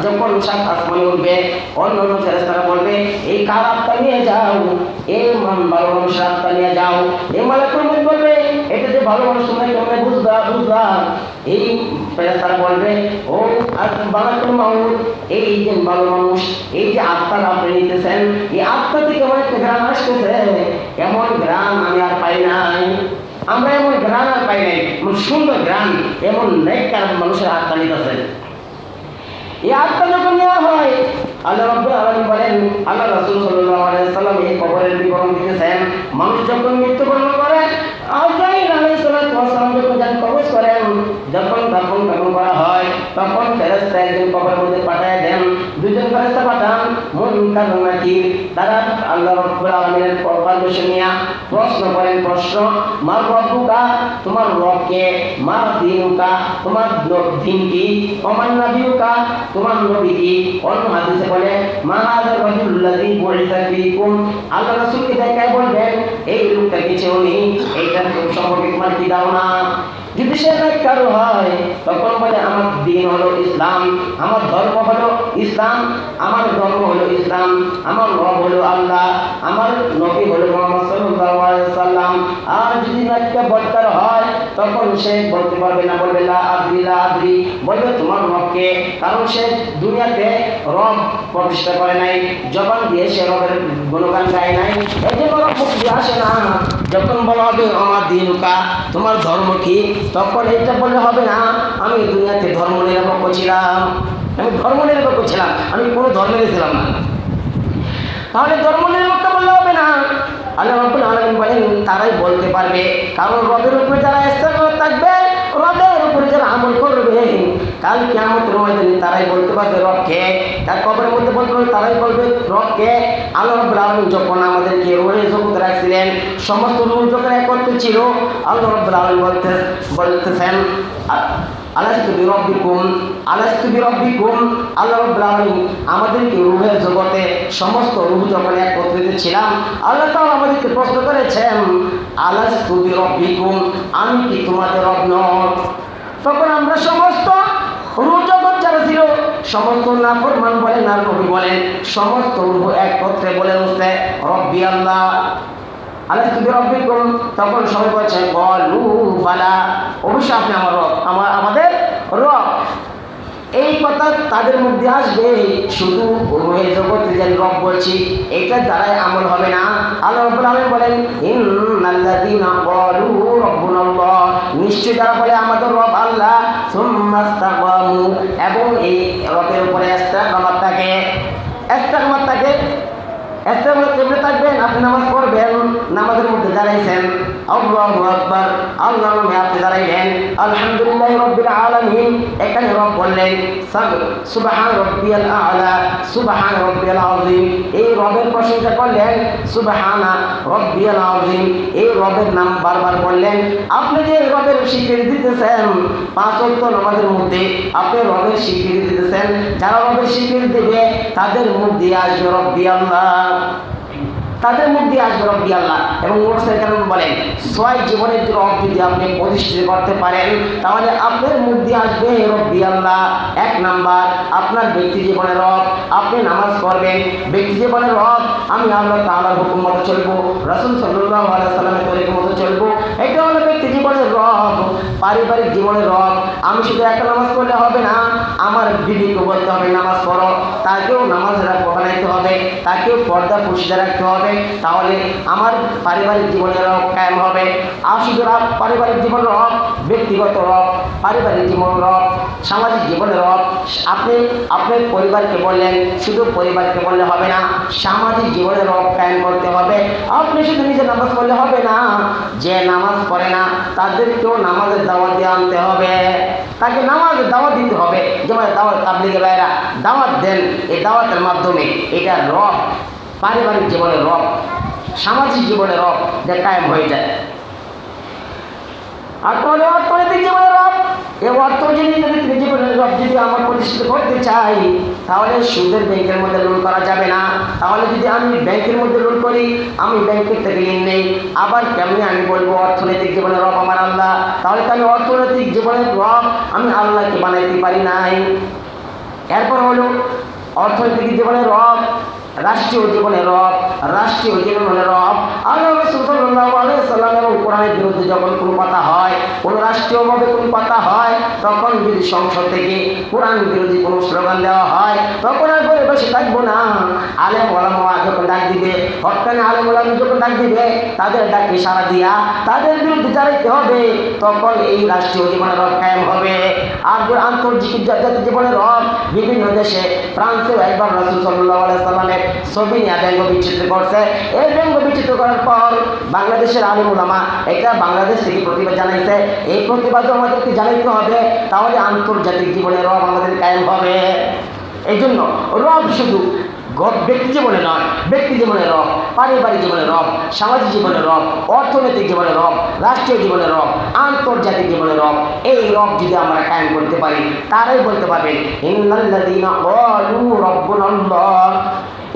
Speaker 1: যখন সাত আসমানে উঠবে, অন্য ফেরেশতারা বলবে এই কার আত্মা নিয়ে যাও, এই ভালো মানুষের আত্মা নিয়ে যাও। এই মালাকুল মউত বলবে এটা যে ভালো মানুষ তোমরা কেমন বুঝবা। এই ফেরেশতারা বলবে ও মালাকুল মউত, এই যে ভালো মানুষ, এই যে আত্মাটা আপনি নিতেছেন, এই আত্মা থেকে আমার একটা ঘ্রাণ আসতেছে, এমন ঘ্রাণ আমি আর পাই নাই, আমরা এমন ঘ্রাণ আর পাই নাই, সুন্দর ঘ্রাণ, এমন নেককার মানুষের আত্মা নিতেছে। এই আত্মা যখন নেওয়া হয় আল্লাহ রাব্বুল আলামিন বলেন, আল্লাহ রাসূল সাল্লাল্লাহু আলাইহি ওয়াসাল্লাম এই কবরের বিবরণ দিতেছেন, মানুষ যখন মৃত্যুবরণ করে আজরাইল আলাইহিস সালাতু ওয়াস সালাম যখন কবজ করেন, যখন দাফন করা হয় তখন ফেরেশতা একজন কবরের মধ্যে পাঠায় দেন, দুজন ফেরেশতা পাঠান মুনকার নাকির, তারা আল্লাহ রাব্বুল আলামিনের পারমিশন নিয়ে প্রশ্ন করেন, প্রশ্ন মা রব্বুকা, তোমার রব কে, মা দীনুকা, তোমার দিন কি, ওমান নবিয়ুকা, তোমার নবী কি। অন্য হাদিসে বলে মা হাযার রাজুলুল্লাযী বুইসা ফীকুম, আল্লাহ রাসূলকে দেখায় বলবেন এই লোকটা কি চেউনি, এইটার সম্পর্কে তোমার কি ধারণা। যদি সে নেককার হয় তখন বলে আমার দিন হলো ইসলাম, আমার ধর্ম হলো ইসলাম, আমার ধর্ম হলো ইসলাম, আমার রব হলো আল্লাহ, আমার নবী হলো মুহাম্মদ সাল্লাল্লাহু আলাইহি ওয়াসাল্লাম। আর যদি নেককার বদকার হয় তখন সে বলতে পারবে না, বলবে লা আদ্রি, বলবে তোমার রবকে, কারণ সে দুনিয়াতে রব প্রতিষ্ঠা করে নাই, জবান দিয়ে সে রবের গুণগান গায় নাই, এই জন্য রব মুখ দিয়ে আসে না। যখন বলা হবে আমার দিনুকা, তোমার ধর্ম কি, তখন এটা বললে হবে না আমি দুনিয়াতে ধর্ম নিরপেক্ষ ছিলাম, আমি কোনো ধর্মের ছিলাম না, তাহলে ধর্ম নিরপেক্ষ বললে হবে না। আল্লাহ রাব্বুল আলামিন বলেন তারাই বলতে পারবে, কারণ রবের উপরে যারা ইস্তেগফার থাকবে, রবের উপরে যারা আমল করবে, কাল কিয়ামতের ময়দানে তারাই বলতে পারবে রবকে, তার কবরের মধ্যে বলতে পারবে তারাই বলবে রবকে। আল্লাহ রাব্বুল আলামিন যখন আমাদেরকে রুহে জগতে রাখছিলেন, সমস্ত রূহ যখন একত্রে ছিল, আল্লাহ রাব্বুল আলামিন বলতেছেন আলাস্তু বিরব্বিকুম আলাস্তু বিরব্বিকুম। আল্লাহ রাব্বুল আলামিন আমাদেরকে রূহের জগতে সমস্ত রূহ যখন একত্রিত ছিলাম, আল্লাহ তাআলা আমাদেরকে প্রশ্ন করেছেন, আলাস্তু বিরব্বিকুম, আমি কি তোমাদের রব নই? তখন আমরা সমস্ত রূহ জগৎ যারা ছিল, সমস্ত নাফরমান বলেন আর নবী বলেন, সমস্ত রূহ একত্রে বলে উঠছে রব্বি আল্লাহ, আলাস্তু বিরব্বিকুম। তখন সবাই বলছে ক্বালু বালা, অবশ্যই আপনি আমার রব, আমাদের রব। এই কথা তাদের মধ্যে আসবে, শুধু রূহের জগতে যে রব বলছি এটার দ্বারাই আমল হবে না। আল্লাহ রাব্বুল আলামিন বলেন ইন্নাল্লাযীনা ক্বালু রাব্বুনাল্লাহ, নিশ্চয় যারা বলে আমাদের রব আল্লাহ, সুম্মা ইসতাকামু, এবং এই রবের উপরে ইস্তেকামাত থাকে, ইস্তেকামাত থাকে, ইস্তেকামাত কেমনে থাকবেন? আপনি নামাজ পড়বেন, নামাজের মধ্যে দাঁড়াইছেন, আল্লাহু আকবার, আল্লাহর নামে আপনি দাঁড়াইলেন, আলহামদুলিল্লাহি রাব্বিল আলামিন, এখানে রব বললেন সুবহান রাব্বিয়াল আ'লা, সুবহান রাব্বিয়াল আযীম, এই রবের প্রশংসা করলেন, সুবহানা রাব্বিয়াল আযীম, এই রবের নাম বারবার বললেন। আপনি যে রবের স্বীকৃতি দিতেছেন, পাঁচ ওয়াক্ত নামাজের মধ্যে আপনি রবের স্বীকৃতি দিতেছেন, যারা রবের স্বীকৃতি দেবে তাদের মধ্যে আসবে রব্বি আল্লাহ, তাদের মধ্যে আসবে রব্বি আল্লাহ। এবং বলেন, ছয় জীবনের রব যদি আপনি প্রতিষ্ঠিত করতে পারেন, তাহলে আপনার মধ্যে আসবে রব্বি আল্লাহ। এক নাম্বার, আপনার ব্যক্তি জীবনের রব, আপনি নামাজ পড়বেন, ব্যক্তি জীবনের রব আমি আল্লাহ তাআলার হুকুম মতো চলবো, রাসূল সাল্লাল্লাহু আলাইহি সাল্লামের তরিকা মতো চলবো, এটা হলো ব্যক্তি জীবনের রব। পারিবারিক জীবনের রব, আমি শুধু একটা নামাজ পড়লে হবে না, আমার বিবিকে বলতে হবে নামাজ পড়ো, তাকেও নামাজেরা বানাইতে হবে, তাকেও পর্দা পুশিদা রাখতে হবে, তাহলে আমার পারিবারিক জীবনের রব কায়েম হবে। আর শুধু পারিবারিক জীবন রব, ব্যক্তিগত রব, পারিবারিক জীবন রব, সামাজিক জীবনের রব, আপনি আপনার পরিবারকে বললেন, শুধু পরিবারকে বললে হবে না, সামাজিক জীবনের রব কায়েম করতে হবে। আপনি শুধু নিজে নামাজ পড়লে হবে না, যে নামাজ পড়ে না তাদেরকেও নামাজের দাওয়াত দিয়ে আনতে হবে, তাকে নামাজের দাওয়াত দিতে হবে। যেমন দাওয়াত তাবলীগের ভাইরা দাওয়াত দেন, এই দাওয়াতের মাধ্যমে এটা রব, পারিবারিক জীবনের রব, সামাজিক জীবনের রব যে কায়েম হয়ে যায়। আর তাহলে অর্থনৈতিক জীবনের রব, এই অর্থনৈতিক জীবনের রব যদি আমরা প্রতিষ্ঠিত করতে চাই, তাহলে সুদের ব্যাংকের মধ্যে লোন করা যাবে না। তাহলে যদি আমি ব্যাংকের মধ্যে লোন করি, আমি ব্যাংকের থেকে ঋণ নেই, আবার কেমনি আমি বলবো অর্থনৈতিক জীবনের রব আমার আল্লাহ? তাহলে তো আমি অর্থনৈতিক জীবনের রব আমি আল্লাহকে বানাইতে পারি নাই। এরপর হলো অর্থনৈতিক জীবনের রব, রাষ্ট্রীয় জীবনের রব, রাষ্ট্রীয় জীবনের রব আল্লাহ রাসূল সাল্লাল্লাহু আলাইহি সাল্লাম এবং কোরআনের বিরুদ্ধে যখন কোনো কথা হয়, কোনো রাষ্ট্রীয়ভাবে কোনো কথা হয়, তখন যদি সংসদ থেকে কোরআন বিরোধী কোনো স্লোগান দেওয়া হয়, তখন আর করে বসে থাকবো না। আলেম ওলামা যখন ডাক দিবে, হক্কানি আলেম ওলামা যখন ডাক দিবে, তাদের ডাকে সাড়া দিয়া তাদের বিরুদ্ধে দাঁড়াইতে হবে, তখন এই রাষ্ট্রীয় জীবনের রব কায়েম হবে। আর আন্তর্জাতিক জীবনের রব, বিভিন্ন দেশে ফ্রান্সে একবার রাসূল সাল্লাল্লাহু আলাইহি সাল্লামের ছবি নিয়ে ব্যঙ্গ বিচিত্র করছে। এই ব্যঙ্গ বিচিত্র করার পর বাংলাদেশের আলেম ওলামা এটা বাংলাদেশ থেকে প্রতিবাদ জানাইছে। এই প্রতিবাদও আমাদেরকে জানাইতে হবে, তাহলে আন্তর্জাতিক জীবনের রব আমাদের কায়েম হবে। এই জন্য রব শুধু ব্যক্তি জীবনে নয়, ব্যক্তি জীবনের রব, পারিবারিক জীবনের রব, সামাজিক জীবনের রব, অর্থনৈতিক জীবনের রব, রাষ্ট্রীয় জীবনের রব, আন্তর্জাতিক জীবনের রব, এই রব যদি আমরা কায়েম করতে পারি, তারাই বলতে পারবেন ইন্নাল্লাযীনা ক্বালু রাব্বুনাল্লাহ,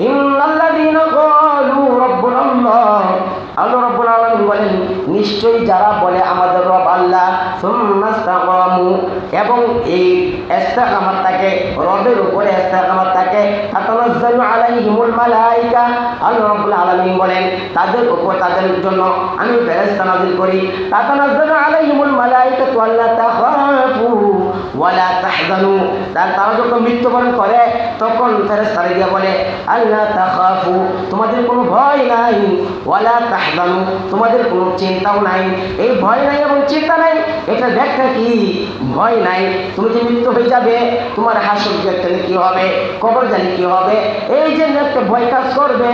Speaker 1: ইন্নাল্লাযীনা ক্বালু রাব্বুনাল্লাহ। আল্লাহ রাব্বুল আলামিন বলেন, নিশ্চয়ই যারা বলে আমাদের রব আল্লাহ, সুম্মা ইসতাকামু, এবং এই ইস্তেকামাত থাকে, রবের উপরে ইস্তেকামাত থাকে, তাতানাজ্জালু আলাইহিমুল মালায়েকা। আল্লাহ রাব্বুল আলামিন বলেন, তাদের উপর তাদের জন্য আমি ফেরেশতা নাযিল করি, তাতানাজ্জালু আলাইহিমুল মালায়েকাতু আল্লা তাখাফু ওয়ালা তাহজানু। তারা যখন মৃত্যুবরণ করে, তখন ফেরেশতারা গিয়ে বলে, আল্লা তাখাফু, তোমাদের কোনো ভয় নাই, ওয়ালা তাহজানু, তোমাদের কোনো চিন্তাও নাই। এই ভয় নাই এবং চিন্তা নাই, এটা ব্যাখ্যা কি? ভয় নাই, তুমি যে মৃত্যু হয়ে যাবে, তোমার হাসর জান্নাতে কি হবে, কবর জানি কি হবে, এই যে একটা ভয় কাজ করবে।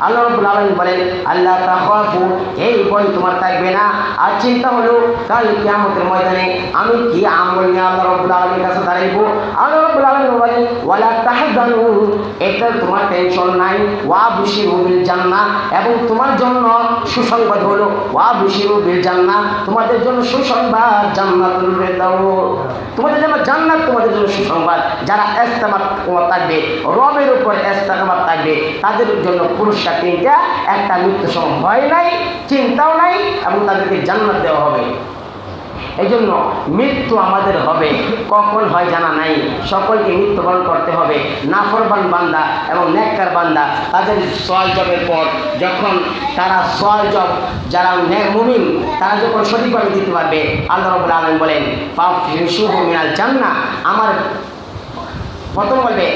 Speaker 1: আল্লাহ রাব্বুল আলামিন বলেন, আল্লাহ তাখাফু, এই ভয় তোমার থাকবে না। আর চিন্তা হলো কাল কিয়ামতের ময়দানে আমি কি আমল নিয়ে আল্লাহর রাব্বুল আলামিনের কাছে দাঁড়াইবো। আল্লাহ রাব্বুল আলামিন বলেন ওয়ালা তাহজানু, এটা তোমার টেনশন নাই, ওয়া বুশিরু বিল জান্নাহ, এবং তোমার জন্য সুসংবাদ হলো ওয়া বুশিরু বিল জান্নাহ, তোমাদের জন্য সুসংবাদ জান্নাতুল ফিরদাউস, তোমাদের জন্য জান্নাত, তোমাদের জন্য সুসংবাদ। যারা ইস্তেকামাত থাকবে, রবের উপর ইস্তেকামাত থাকবে, তাদের জন্য পুরস্কার তিনটা, একটা মৃত্যু সময় ভয় নাই, চিন্তাও নাই, এবং তাদেরকে জান্নাত দেওয়া হবে। এই জন্য মৃত্যু আমাদের হবে, কখন হয় জানা নাই, সকলকে মৃত্যুবরণ করতে হবে। নাফরমান বান্দা এবং নেককার বান্দা তাদের সওয়াল জবের পর যখন তারা সওয়াল জব, যারা মুমিন তারা যখন সঠিকভাবে দিতে পারবে, আল্লাহ রাব্বুল আলামিন বলেন ফাফিশুহু মিনাল জান্নাহ, আমার প্রথম বলবে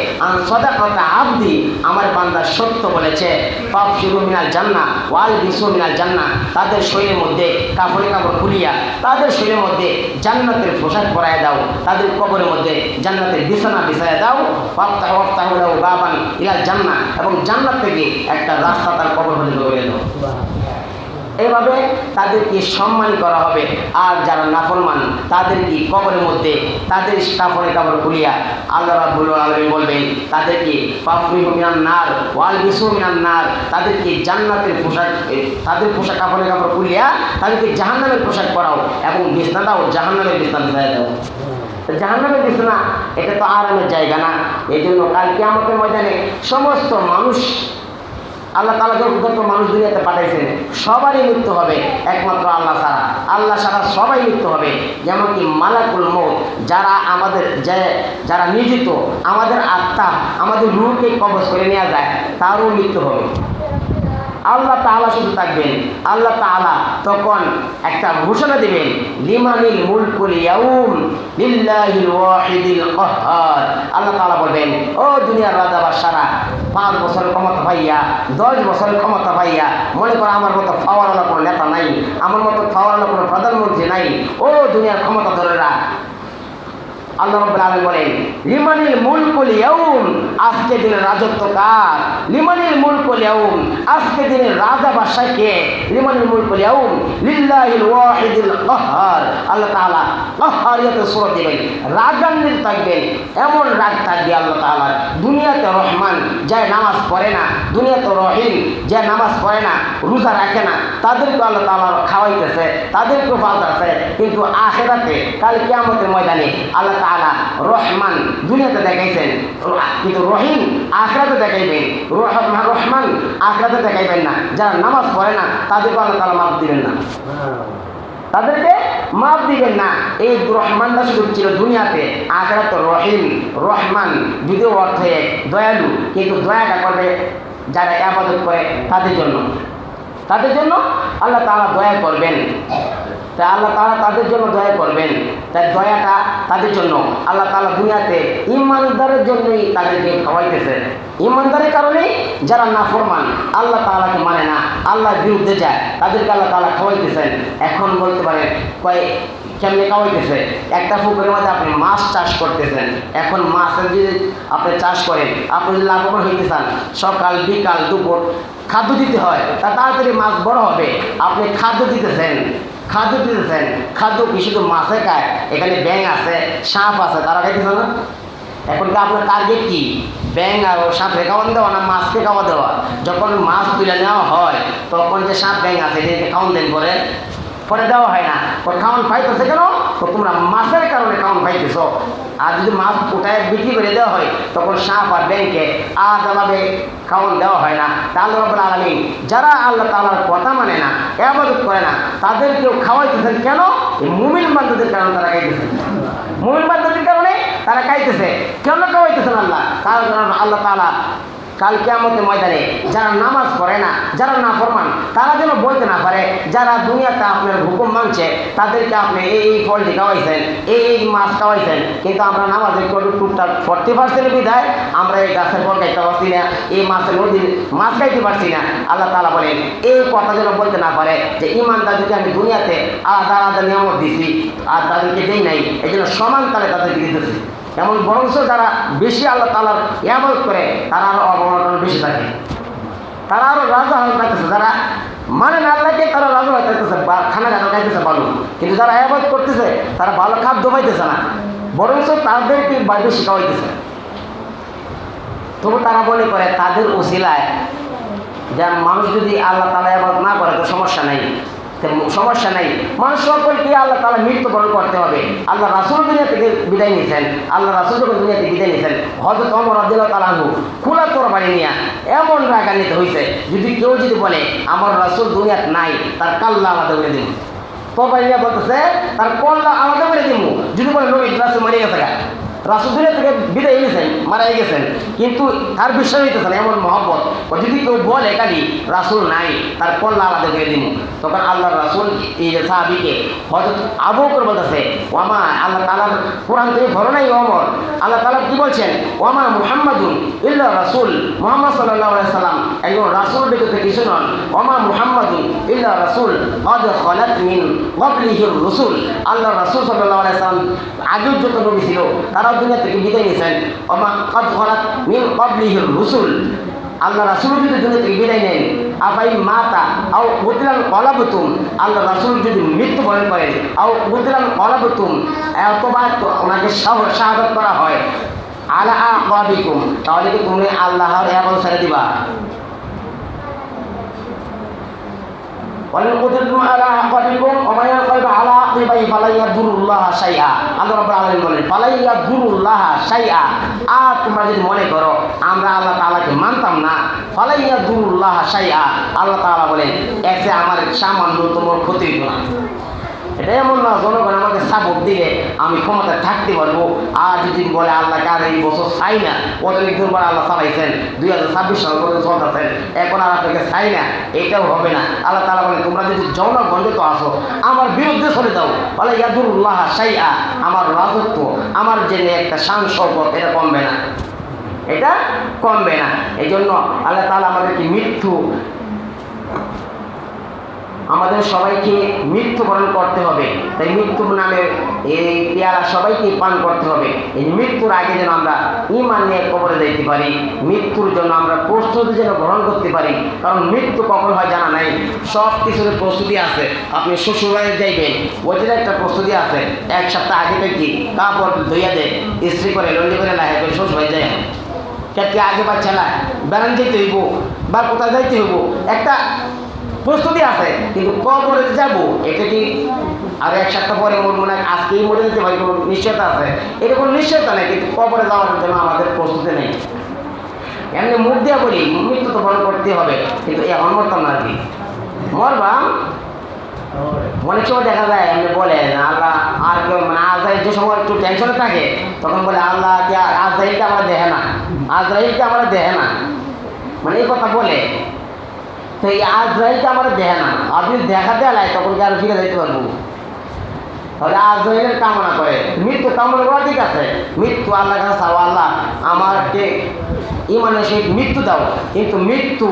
Speaker 1: সাদাকাতা আবদি, আমার বান্দা সত্য বলেছে, ফাফিরু মিনাল জান্নাহ ওয়াল বিসু মিনাল জান্নাহ, তাদের শরীরের মধ্যে কাপড়ে কাপড় খুলিয়া তাদের শরীরের মধ্যে জান্নাতের পোশাক পরায় দাও, তাদের কবরের মধ্যে জান্নাতের বিছানা বিছায় দাও, ওয়াফতাহু লাহু বাবান ইলাল জান্নাহ, এবং জান্নাত থেকে একটা রাস্তা তার কবর হতে করে দাও। এভাবে তাদেরকে সম্মান করা হবে। আর যারা নাফরমান তাদেরকে কবরের মধ্যে তাদের কাপড়ে কাপড় খুলিয়া আল্লাহ রাব্বুল আলামিন বলবেন তাদেরকে ফাফরিহু মিনান নার ওয়াল বিসু মিনান নার, তাদেরকে জান্নাতের পোশাক, তাদের পোশাক কাপড়ে কাপড় খুলিয়া তাদেরকে জাহান্নামের পোশাক পরাও, এবং বিছনা দাও জাহান্নামের বিছনা বিছায় দাও। জাহান্নামের বিছনা এটা তো আরামের জায়গা না। এই জন্য কাল কিয়ামতের ময়দানে সমস্ত মানুষ, আল্লাহ তাআলা যত মানুষ দুনিয়াতে পাঠাইছেন সবারই মৃত্যু হবে, একমাত্র আল্লাহ ছাড়া। আল্লাহ ছাড়া সবাই মৃত্যু হবে। যেমন কি মালাকুল মউত, যারা আমাদের যারা নিয়োজিত, আমাদের আত্মা, আমাদের রূহকে কবজ করে নেওয়া যায়, তারও মৃত্যু হবে। আল্লাহ তাআলা শুধু থাকবেন। আল্লাহ তাআলা তখন একটা ঘোষণা দিবেন, লিমানিল মুলকুল ইয়াউম লিল্লাহিল ওয়াহিদিল কাহ্হার। আল্লাহ তাআলা বলবেন, ও দুনিয়ার রাজা বাদশারা, 5 বছরের ক্ষমতা পাইয়া, 10 বছরের ক্ষমতা পাইয়া মনে করো আমার মতো পাওয়ারওয়ালা কোনো নেতা নাই, আমার মতো পাওয়ারওয়ালা কোনো প্রধানমন্ত্রী নাই, ও দুনিয়ার ক্ষমতা ধরেরা। আল্লাহ রাব্বুল আলামিন বলেন লিমানিল মুলকুল ইয়াউম, আজকে দিনের রাজত্ব কার? লিমানিল মুলকুল ইয়াউম, আজকে দিনের রাজা বাদশা কে? লিমানিল মুলকুল ইয়াউম লিল্লাহিল ওয়াহিদিল কাহ্হার। আল্লাহ তাআলা কাহ্হারিয়াতে সূরা দিবেন, রাগান্বিত থাকবেন, এমন রাগ থাকবে আল্লাহ তাআলা। দুনিয়াতে রহমান যায় নামাজ পড়ে না, দুনিয়াতে রহিম যে নামাজ পড়ে না, রোজা রাখে না, তাদেরকে আল্লাহ তাআলা খাওয়াইতেছে, তাদেরকেও পালতেছে, কিন্তু আখিরাতে কাল কিয়ামতের ময়দানে আল্লাহ তাআলা রহমান দুনিয়াতে দেখাইছেন, কিন্তু রহিম আখিরাতে দেখাইবেন। রহমান আখিরাতে দেখাইবেন না। যারা নামাজ পড়ে না তাদেরকে আল্লাহ তাআলা মাফ দিবেন না, তাদেরকে মাফ দিবেন না। এই রহমানটা শুধু ছিল দুনিয়াতে, আখিরাতে রহিম রহমান যদিও অর্থে দয়ালু, কিন্তু দয়াটা করবে যারা ইবাদত করে তাদের জন্য, তাদের জন্য আল্লাহ তাআলা দয়া করবেন। তাই আল্লাহ তাআলা তাদের জন্য দয়া করবেন, তাই দয়াটা তাদের জন্য। আল্লাহ তাআলা দুনিয়াতে ঈমানদারের জন্যই তাদেরকে খাওয়াইতেছে। ঈমানদারের কারণে যারা নাফরমান, আল্লাহ তাআলাকে মানে না, আল্লাহর বিরুদ্ধে যায়, তাদেরকে আল্লাহ তাআলা খাওয়াইতেছেন। এখন বলতে পারেন কেমনে খাওয়াইতেছে? একটা পুকুরের মধ্যে আপনি মাছ চাষ করতেছেন, এখন মাছের যদি আপনি চাষ করেন, আপনি যদি লাভবান হইতে চান, সকাল বিকাল দুপুর খাদ্য দিতে হয়, তা তাড়াতাড়ি মাছ বড় হবে। আপনি খাদ্য দিতেছেন, খাদ্য কি শুধু মাছে খায়? এখানে ব্যাঙ আছে, সাপ আছে, তারা খাইতেছে না? এখন কি আপনার টার্গেট কি? ব্যাঙ আর সাপে খাওয়া দেওয়া না মাছকে খাওয়া দেওয়া? যখন মাছ তুলে নেওয়া হয় তখন যে সাপ ব্যাঙ আছে এদেরকে খাওয়ান দেন, পরে দেওয়া হয় না। খাওয়ান পাইতেছে কেন? তো তোমরা মাছের কারণে খাওয়ান পাইতেছ। আর যদি মাছ উঠায় বিক্রি করে দেওয়া হয় তখন সাপ আর ব্যাংকে আলাদাভাবে খাওয়ান দেওয়া হয় না। তাহলে রাব্বুল আলামিন যারা আল্লাহ তাআলার কথা মানে না, ইবাদত করে না, তাদেরকেও খাওয়াইতেছেন কেন? এই মুমিন বান্দাদের কারণে তারা খাইতেছেন। মুমিন বান্দাদের কারণে তারা খাইতেছে। কেন খাওয়াইতেছেন আল্লাহ? তার কারণ আল্লাহ তাআলা কাল কিয়ামতের ময়দানে যারা নামাজ পড়ে না, যারা নাফরমান, তারা যেন বলতে না পারে যারা দুনিয়াতে আপনার হুকুম মানছে তাদেরকে আপনি এই ফলটি খাওয়াইছেন, এই মাছ খাওয়াইছেন, কিন্তু আমরা নামাজের টুকটাক 40% বিদায় আমরা এই গাছের ফল খাইতে পারছি না, এই মাছের নদীর মাছ খাইতে পারছি না। আল্লাহ তাআলা বলেন এই কথা যেন বলতে না পারে যে ইমানদারদেরকে আমি দুনিয়াতে আলাদা আলাদা নিয়ামত দিছি আর তাদেরকে দেই নাই, এই জন্য সমান তালে তাদেরকে দিতেছি। এমন বরঞ্চ যারা বেশি আল্লাহ তাআলার ইবাদত করে তারা আরো অবনতন বেশি থাকে, তারা আরো রাজা হয়ে থাকতেছে। যারা মানে না আল্লাহকে তারা রাজা হয়ে থাকতেছে, খানা খাইতেছে ভালো, কিন্তু যারা ইবাদত করতেছে তারা ভালো খাদ্য পাইতেছে না। বরঞ্চ তাদেরকে বাইরে শিক্ষা হইতেছে। তবু তারা মনে করে তাদের ওসিলায় যে মানুষ যদি আল্লাহ তাআলা ইবাদত না করে তো সমস্যা নাই, সমস্যা নাই। মানুষ সকলকে আল্লাহ তাআলা মৃত্যুবরণ করতে হবে। আল্লাহ রাসূল দুনিয়া থেকে বিদায় নিয়েছেন, আল্লাহ রাসূল যখন দুনিয়া থেকে বিদায় নিয়েছেন, হযরত ওমর রাদিয়াল্লাহু তাআলা আনহু খোলা তরবারি নিয়ে এমন রাগান্বিত হয়েছে, যদি কেউ যদি বলে আমার রাসূল দুনিয়াত নাই, তার কাল্লা আলাদা করে দিব। তরবারি নিয়ে বলতেছে তার কল্লা আলাদা করে দিব। যদি বলে নবী রাসূল মরে গেছে, রাসূল দুনিয়া থেকে বিদায় নিয়েছেন, মারা গেছেন, কিন্তু তার বিশ্বাস হইতেছে না, এমন মহব্বত। যদি কেউ বলে খালি রাসূল নাই, তার কল্লা আলাদা করে দিব। তখন আল্লাহ রাসূল এই যে সাহাবীকে হযরত আবু বকর বলতেছে, ওয়ামা আল্লাহ তাআলার কোরআন থেকে ধরো নাই ওমর, আল্লাহ তাআলা কি বলছেন, ওয়ামা মুহাম্মাদুন ইল্লা রাসূল, মুহাম্মদ সাল্লাল্লাহু আলাইহি সাল্লাম একজন রাসূল ব্যতীত কিছু নন। ওয়ামা মুহাম্মাদুন ইল্লা রাসূল ক্বাদ খালাত মিন ক্বাবলিহির রাসূল, আল্লাহ রাসূল সাল্লাল্লাহু আলাইহি সাল্লাম আগের যত নবী ছিল তারা দুনিয়া থেকে বিদায় নিয়েছেন। ওয়ামা ক্বাদ খালাত মিন ক্বাবলিহির রাসূল, আল্লাহ রাসূল যদি দুনিয়া থেকে বিদায় নেন, আফাই মাতা আও কুতিলান কলাবতুম, আল্লাহ রাসূল যদি মৃত্যুবরণ করেন, আও কুতিলান কলাবতুম, অথবা ওনাকে শাহাদাত করা হয়, আলা আকাবিকুম, তাহলে কি তুমি আল্লাহর ইবাদত ছেড়ে দিবা? ওয়ালান কুতিলতুম আলা আকাবিকুম ওয়া মান ইয়ানকালিব আলা আকিবাই ফালা ইয়াদুরুল্লাহ শাইআ, আল্লাহ রাব্বুল আলামিন বলেন ফালা ইয়াদুরুল্লাহ শাইআ। আর তোমরা যদি মনে করো আমরা আল্লাহ তাআলাকে মানতাম না, ফালা ইয়াদুরুল্লাহ শাইআ, আল্লাহ তাআলা বলেন এতে আমার সামান্য তোমার ক্ষতি হইতো না। এটা এমন না জনগণ আমাকে সাপোর্ট দিলে আমি ক্ষমতায় থাকতে পারবো, আর যদি বলে আল্লাহকে আর এই বছর চাই না, অনেকদিন পরে আল্লাহ চালাইছেন 2026 সাল পর্যন্ত চলতেছেন, এখন আর আপনাকে চাই না, এটাও হবে না। আল্লাহ তাআলা বলেন তোমরা যদি জনগণে তো আসো আমার বিরুদ্ধে চলে যাও, বলে ইয়াদুরুল্লাহ শাইআ, আমার রাজত্ব, আমার যে একটা শান শওকত এটা কমবে না, এটা কমবে না। এই জন্য আল্লাহ তাআলা আমাদেরকে আমাদের সবাইকে মৃত্যুবরণ করতে হবে। তাই মৃত্যুর নামে এই পেয়ালা সবাইকে পান করতে হবে। এই মৃত্যুর আগে যেন আমরা ঈমান নিয়ে কবরে যাইতে পারি, মৃত্যুর জন্য আমরা প্রস্তুতি যেন গ্রহণ করতে পারি। কারণ মৃত্যু কখন হয় জানা নাই, সব কিছুর প্রস্তুতি আছে। আপনি শ্বশুরবাড়ি যাইবেন, ওইটার একটা প্রস্তুতি আছে। এক সপ্তাহ আগে থেকে কাপড় ধুইয়া দেয়, ইস্ত্রি করে লন্ডি করে লাহে করে শ্বশুরবাড়ি যায়, কেটে আগে বাচ্চা না বেড়ান যেতে হইব বা কোথায় যাইতে হইব, একটা প্রস্তুতি আছে। কিন্তু কবরে যাবো এটা কি আর এক সপ্তাহ পরে মরবো না, আজকেই মরে যেতে পারি কোনো নিশ্চয়তা আছে? এটা কোনো নিশ্চয়তা নেই, কিন্তু কবরে যাওয়ার জন্য আমাদের প্রস্তুতি নেই। এমনি মুখ দিয়ে বলি মৃত্যু তো বরণ করতে হবে, কিন্তু এখন মরতাম না আর কি, মরবা। অনেক সময় দেখা যায় এমনি বলে আল্লাহ আর কেউ মানে আজরাইল যে সময় একটু টেনশনে থাকে তখন বলে আল্লাহ কি আজরাইলকে আমরা দেখে না, আজরাইলকে আমরা দেখে না, মানে এই কথা বলে। তো এই আজরাইলকে আমরা দেখে না, আপনি দেখা দেয় তখন কি আর ফিরে যেতে পারবো? তাহলে আজরাইলের কামনা করে, মৃত্যু কামনা করা ঠিক আছে, মৃত্যু আল্লাহ কাছে চাও, আল্লাহ আমাকে ইমানের সহিত মৃত্যু দাও, কিন্তু মৃত্যু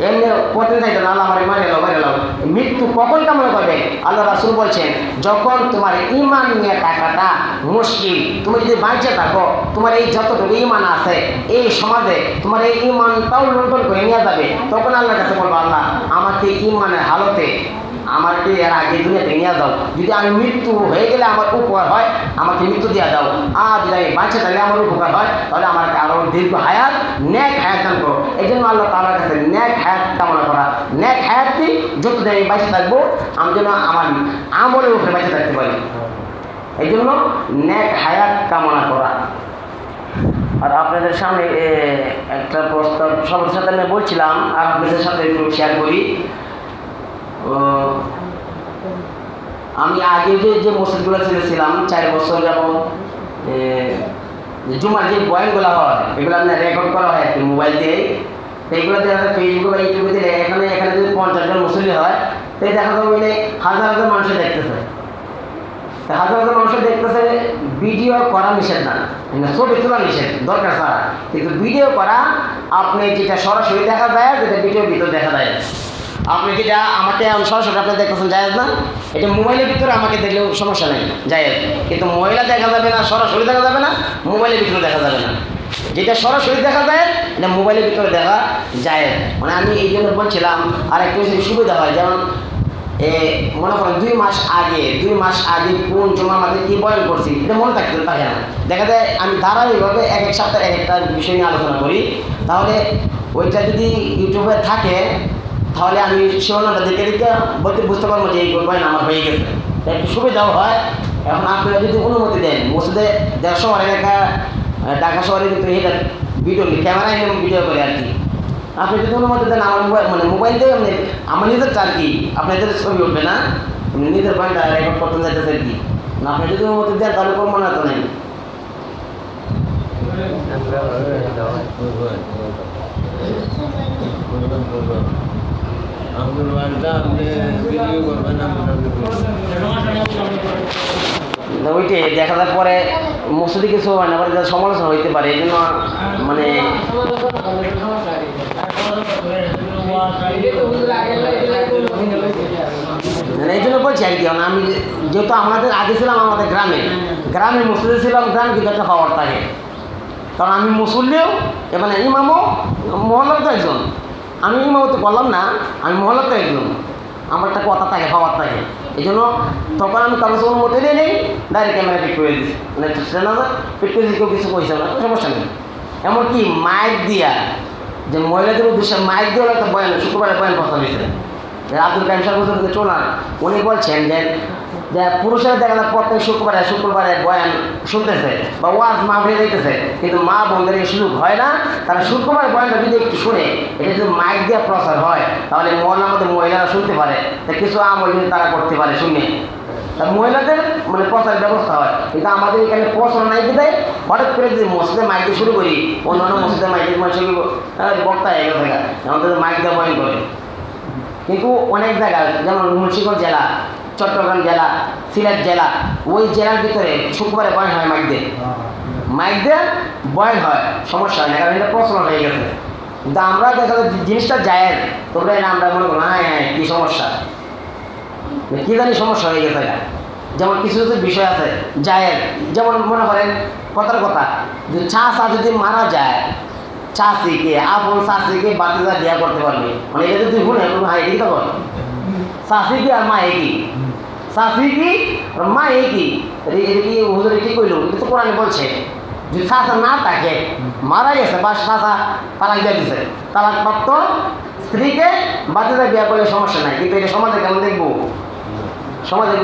Speaker 1: এমনি পথে যাইতে না, আল্লাহ আমার মারে এলাও। মৃত্যু কখন কামনা করবে? আল্লাহ রাসূল বলছেন যখন তোমার ইমান নিয়ে টাকাটা মুশকিল, তুমি যদি বাইচে থাকো, তোমার এই যতটুকু ইমান আছে এই সমাজে তোমার এই ইমানটাও লুণ্ঠন করে নিয়ে যাবে, তখন আল্লাহর কাছে বলবো আল্লাহ আমাকে ইমানের হালতে আমাকে এর আগে দুনিয়াতে নিয়ে দাও, যদি আমি মৃত্যু হয়ে গেলে আমার উপকার হয় আমাকে মৃত্যু দিয়ে দাও, আর যদি আমি বাঁচে থাকলে আমার উপকার হয় তাহলে আমাকে আরও দীর্ঘ হায়াত নেক হায়াত দান করো। এই জন্য আল্লাহ তাআলার কাছে নেক হায়াত কামনা করা, নেক হায়াতটি যতদিন আমি বাঁচে থাকবো আমি যেন আমার আমলের উপরে বাঁচে থাকতে পারি, এই জন্য নেক হায়াত কামনা করা। আর আপনাদের সামনে একটা প্রস্তাব সবার সাথে আমি বলছিলাম, আর আপনাদের সাথে একটু শেয়ার করি। আমি আগে যে মসজিদগুলো ছেড়েছিলাম 4 বছর যাবত, জুমার যে বয়ানগুলো হয় এগুলো আপনার রেকর্ড করা হয় আর কি মোবাইল দিয়ে, এইগুলো দেখা যায় ফেসবুকে বা ইউটিউবে দিলে এখানে যদি 50 জন মুসল্লি হয় তাই দেখা যাবে মানে হাজার হাজার মানুষের দেখতেছে, হাজার হাজার মানুষের দেখতেছে। ভিডিও করা নিষেধ না, ছবি তোলা নিষেধ দরকার ছাড়া, কিন্তু ভিডিও করা আপনি যেটা সরাসরি দেখা যায়, যেটা ভিডিওর ভিতর দেখা যায়, আপনি যেটা আমাকে সরাসরি আপনি দেখতেছেন জায়েজ না, এটা মোবাইলের ভিতরে আমাকে দেখলেও সমস্যা নেই জায়েজ, কিন্তু মহিলা দেখা যাবে না, সরাসরি দেখা যাবে না, মোবাইলের ভিতরে দেখা যাবে না। যেটা সরাসরি দেখা যায় এটা মোবাইলের ভিতরে দেখা যায়। মানে আমি এই জন্য বলছিলাম আর একটু সুবিধা হয়, যেমন মনে করেন 2 মাস আগে কোন জমা আমাদের কি বয়ান করছি এটা মনে থাকে না। দেখা যায় আমি ধারাবাহিকভাবে এক সপ্তাহে এক একটা বিষয় নিয়ে আলোচনা করি, তাহলে ওইটা যদি ইউটিউবে থাকে তাহলে আমি শিরোনামটা দেখে বুঝতে পারবো যে এই বয়ান আমার হয়ে গেছে, একটু সুবিধাও হয়। এখন আপনারা যদি অনুমতি দেন, মসজিদে 150 এলাকা ঢাকা শহরে কিন্তু এটা ভিডিও ক্যামেরায় ভিডিও করে আর কি, আপনি যদি অনুমতি দেন আমার মোবাইল দিয়ে আমার নিজেরটা আর কি, আপনাদের ছবি উঠবে না, নিজের পয়েন্টটা রেকর্ড করতে চাইতেছে আর কি। আপনি যদি অনুমতি দেন তাহলে করবো না তো নেই। ওইটাই দেখা যাওয়ার পরে মসজিদে কিছু হয় না, সমালোচনা হইতে পারে, এই জন্য মানে এই জন্য বলছি আর কি। আমি যেহেতু আমাদের আগে ছিলাম আমাদের গ্রামে মসজিদে ছিলাম, গ্রামে কিন্তু একটা পাওয়ার থাকে, কারণ আমি মুসল্লিও মানে ইমামও মহল্লার তো একজন, আমি ইমামতি করলাম না, আমি মহল্লার তো একজন, আমার একটা কথা থাকে পাওয়ার থাকে। এই জন্য তখন আমি কারো অনুমতি দিয়ে নেই, ডাইরেক্ট ক্যামেরা ফিট করে দিচ্ছি, মানে ফিট করে দিচ্ছি, কেউ কিছু কইছে না, সমস্যা নেই। এমনকি মাইক দিয়া যে মহিলাদের উদ্দেশ্যে মাইক দিয়ে একটা বয়ান শুক্রবারে বয়ান কথা হয়েছে, আব্দুল কাইম সাহেব চোলার উনি বলছেন যে পুরুষেরা দেখা যায় প্রত্যেক শুক্রবারে বয়ান শুনতেছে বা ওয়াজ মাহফিলে দিতেছে, কিন্তু মা বোনদের এই সুযোগ হয় না, তারা শুক্রবার বয়ানটা যদি একটু শুনে, এটা যদি মাইক দিয়ে প্রচার হয় তাহলে মহল্লার মধ্যে মহিলারা শুনতে পারে, তা কিছু আমল যদি তারা করতে পারে শুনে, তা মহিলাদের মানে প্রচার ব্যবস্থা হয়। কিন্তু আমাদের এখানে প্রচার নাই বিদায় হঠাৎ করে যদি মসজিদে মাইক দিয়ে শুরু করি, অন্যান্য মসজিদে মাইকের মানুষের বক্তা হয়ে গেছে, আমাদের মাইক দিয়ে বয়ান করে। কিন্তু অনেক জায়গায় যেমন মুন্সিগঞ্জ জেলা, চট্টগ্রাম জেলা, সিলেট জেলা, ওই জেলার ভিতরে শুক্রবারে বয়ান হয় মাইক দিয়ে বয়ান হয়, সমস্যা হয় না, কারণ এটা প্রচলন হয়ে গেছে। কিন্তু আমরা দেখা যায় জিনিসটা জায়েজ, তোমরা না আমরা মনে করো হ্যাঁ কী সমস্যা, কী জানি সমস্যা হয়ে গেছে। যেমন কিছু কিছু বিষয় আছে জায়েজ, যেমন মনে করেন কথার কথা যে চা যদি মারা যায়, চাষিকে আপন চাষিকে বাতিজা বিয়া করতে পারবে, মানে এটা যদি শুনে হ্যাঁ এটাই তো বল, চাষি কি আর মা একই, চাষি কি আর মা একই, এটা কি হুজুর কি কইল, এটা তো কোরআনে বলছে যে চাষা না থাকে মারা গেছে বা চাষা তালাক দিয়ে দিছে, তালাক প্রাপ্ত স্ত্রীকে বাতিজা বিয়া করলে সমস্যা নাই, কিন্তু এটা সমাজে কেমন দেখবো, সমাজে